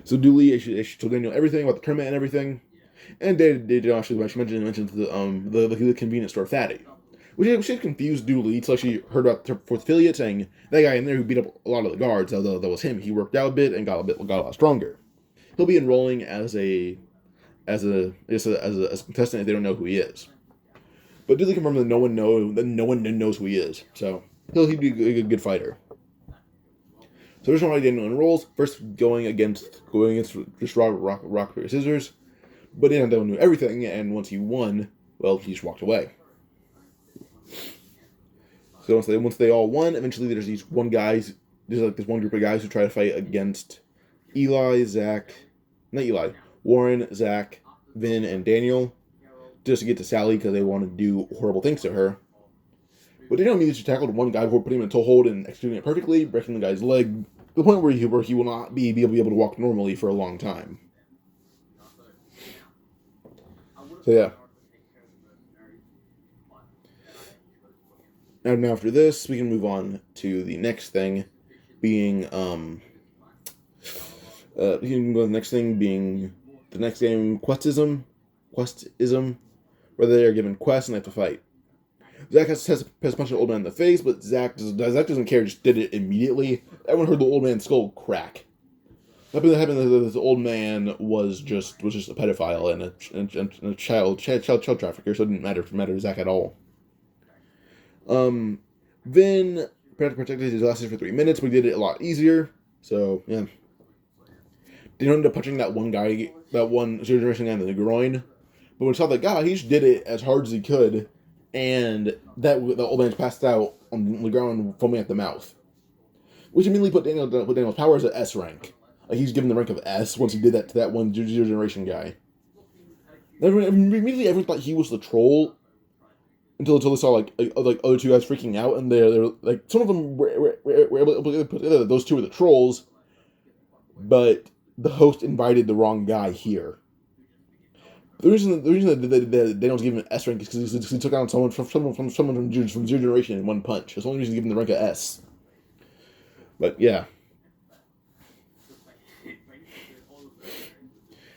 So Dooley she told Daniel everything about the tournament and everything, and they actually mentioned the convenience store Fatty, which had confused Dooley until she heard about the fourth affiliate saying that guy in there who beat up a lot of the guards. That was him. He worked out a bit and got a lot stronger. He'll be enrolling as a contestant if they don't know who he is. But Dooley confirmed that no one knows who he is. So he'd be a good fighter. So original Roddy Daniel enrolls, first going against just rock paper scissors, but Daniel knew everything, and once he won, well, he just walked away. So once they all won, eventually there's this one group of guys who try to fight against Warren, Zach, Vin, and Daniel, just to get to Sally because they want to do horrible things to her. But Daniel immediately tackled one guy before putting him in a toe hold and executing it perfectly, breaking the guy's leg to the point where he will not be able to walk normally for a long time. So yeah. And now after this, we can move on to the next thing, being the next game, Questism, where they are given quests and they have to fight. Zack has punched an old man in the face, but Zack doesn't care, just did it immediately. Everyone heard the old man's skull crack. That happened that this old man was just a pedophile and a child trafficker, so it didn't matter to Zack at all. Vin protected his glasses for 3 minutes, but he did it a lot easier. So yeah, they ended up punching that one generation guy in the groin. But when we saw that guy, he just did it as hard as he could, and the old man passed out on the ground, foaming at the mouth, which immediately put Daniel's powers at S rank. Like he's given the rank of S once he did that to that one generation guy. Immediately, everyone thought he was the troll. Until they saw like other two guys freaking out, and they're like, some of them were able to put together those two were the trolls, but the host invited the wrong guy here. The reason that Daniel's given an S rank is because he took out someone from Zero Generation in one punch. That's the only reason he's given the rank of S. But yeah.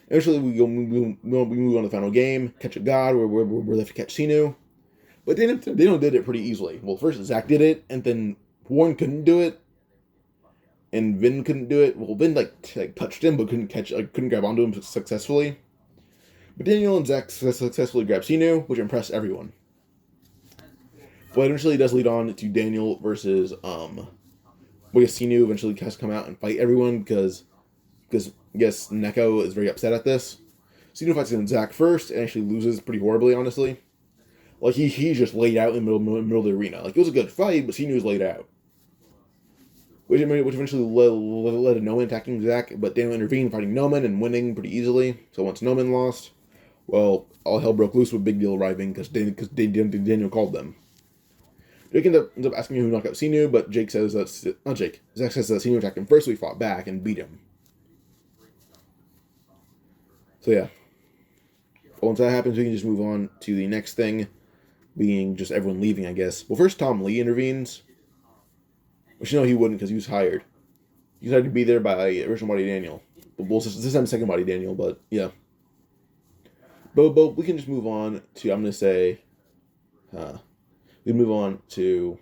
Eventually, we move on to the final game, catch a god. We're left to catch Sinu. But Daniel did it pretty easily. Well, first Zack did it, and then Warren couldn't do it, and Vin couldn't do it. Well, Vin touched him, but couldn't grab onto him successfully. But Daniel and Zack successfully grabbed Sinu, which impressed everyone. But eventually, it does lead on to Daniel versus Sinu eventually has to come out and fight everyone because I guess Neko is very upset at this. Sinu fights against Zack first and actually loses pretty horribly, honestly. Like, he just laid out in the middle of the arena. Like, it was a good fight, but Sinu was laid out. Which eventually led to Noman attacking Zack, but Daniel intervened, fighting Noman and winning pretty easily. So once Noman lost, well, all hell broke loose with Big Deal arriving because Daniel called them. Jake ends up asking who knocked out Sinu, but Zack says that Sinu attacked him first, so he fought back and beat him. So yeah. Once that happens, we can just move on to the next thing, being just everyone leaving, I guess. Well, first Tom Lee intervenes. Which, he wouldn't because he was hired. He was hired to be there by original Body Daniel. Well, this time second Body Daniel, but yeah. But we can just move on to, I'm going to say, we move on to,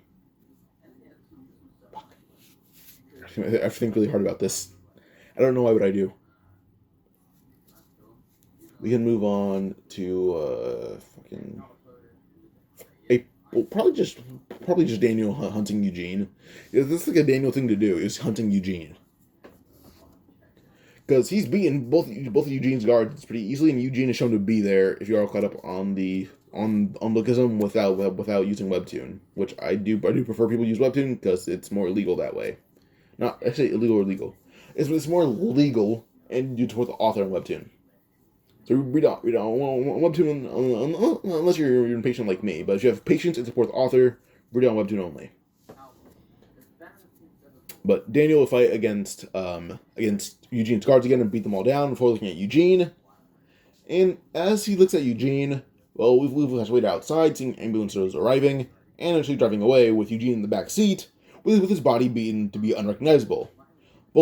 I have to think really hard about this. I don't know why would I do. We can move on to probably just Daniel hunting Eugene. This is like a Daniel thing to do, is hunting Eugene. Because he's beaten both of Eugene's guards pretty easily, and Eugene is shown to be there if you're all caught up on Lookism without using Webtoon, which I do prefer people use Webtoon because it's more legal that way. Not actually illegal or legal. It's more legal and you support the author on Webtoon. So read on Webtoon unless you're impatient like me. But if you have patience and support the author, read on Webtoon only. But Daniel will fight against Eugene's guards again and beat them all down before looking at Eugene. And as he looks at Eugene, well, we've have to wait outside, seeing ambulances arriving, and actually driving away with Eugene in the back seat, with his body beaten to be unrecognizable.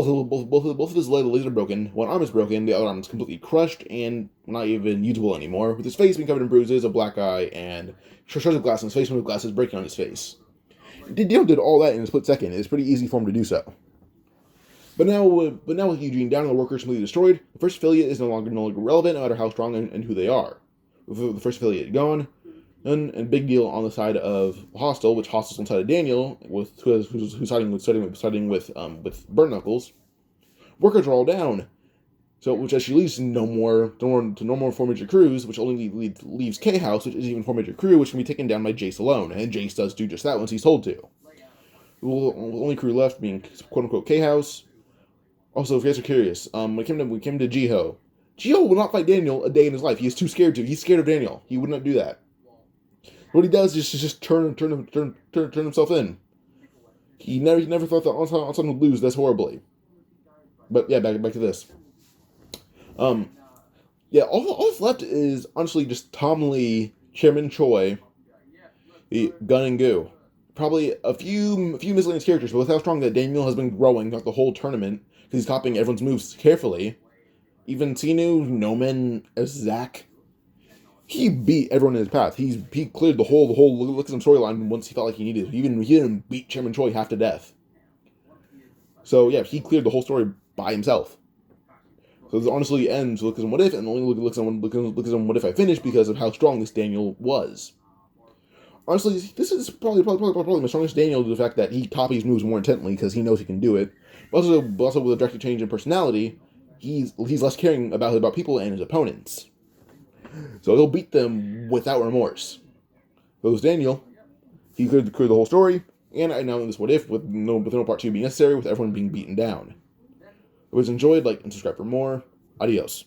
Both of his legs are broken. One arm is broken. The other arm is completely crushed and not even usable anymore. With his face being covered in bruises, a black eye, and shards of glass in his face, with glasses breaking on his face. Daniel did all that in a split second. It's pretty easy for him to do so. But now with Eugene down and the workers completely destroyed, the first affiliate is no longer relevant, no matter how strong and who they are. With the first affiliate gone, and big deal on the side of Hostile, which Hostile's on the side of Daniel, who's siding with Burnt Knuckles. Workers are all down, so which actually leads to no more 4 major crews, which only leaves K-House, which isn't even 4 major crew, which can be taken down by Jace alone, and Jace does do just that once he's told to. The only crew left being quote unquote K-House. Also, if you guys are curious, when it came to Jiho will not fight Daniel a day in his life. He is too scared to. He's scared of Daniel. He would not do that. What he does is just turn himself in. He never thought that Onsen would lose this horribly. But yeah, back to this. All that's left is honestly just Tom Lee, Chairman Choi, Gun and Goo. Probably a few miscellaneous characters, but with how strong that Daniel has been growing throughout the whole tournament, because he's copying everyone's moves carefully. Even Sinu, Nomen, as Zack, he beat everyone in his path. He cleared the whole Lookism storyline once he felt like he needed. He even beat Chairman Choi half to death. So yeah, he cleared the whole story by himself. So this honestly ends Lookism What If, and only Lookism What If I finished because of how strong this Daniel was. Honestly, this is probably my strongest Daniel to the fact that he copies moves more intently because he knows he can do it. But also with a drastic change in personality, he's less caring about people and his opponents. So he'll beat them without remorse. So this Daniel, he cleared the whole story, and I now in this What If with no part 2 being necessary, with everyone being beaten down. If you guys enjoyed, like and subscribe for more. Adios.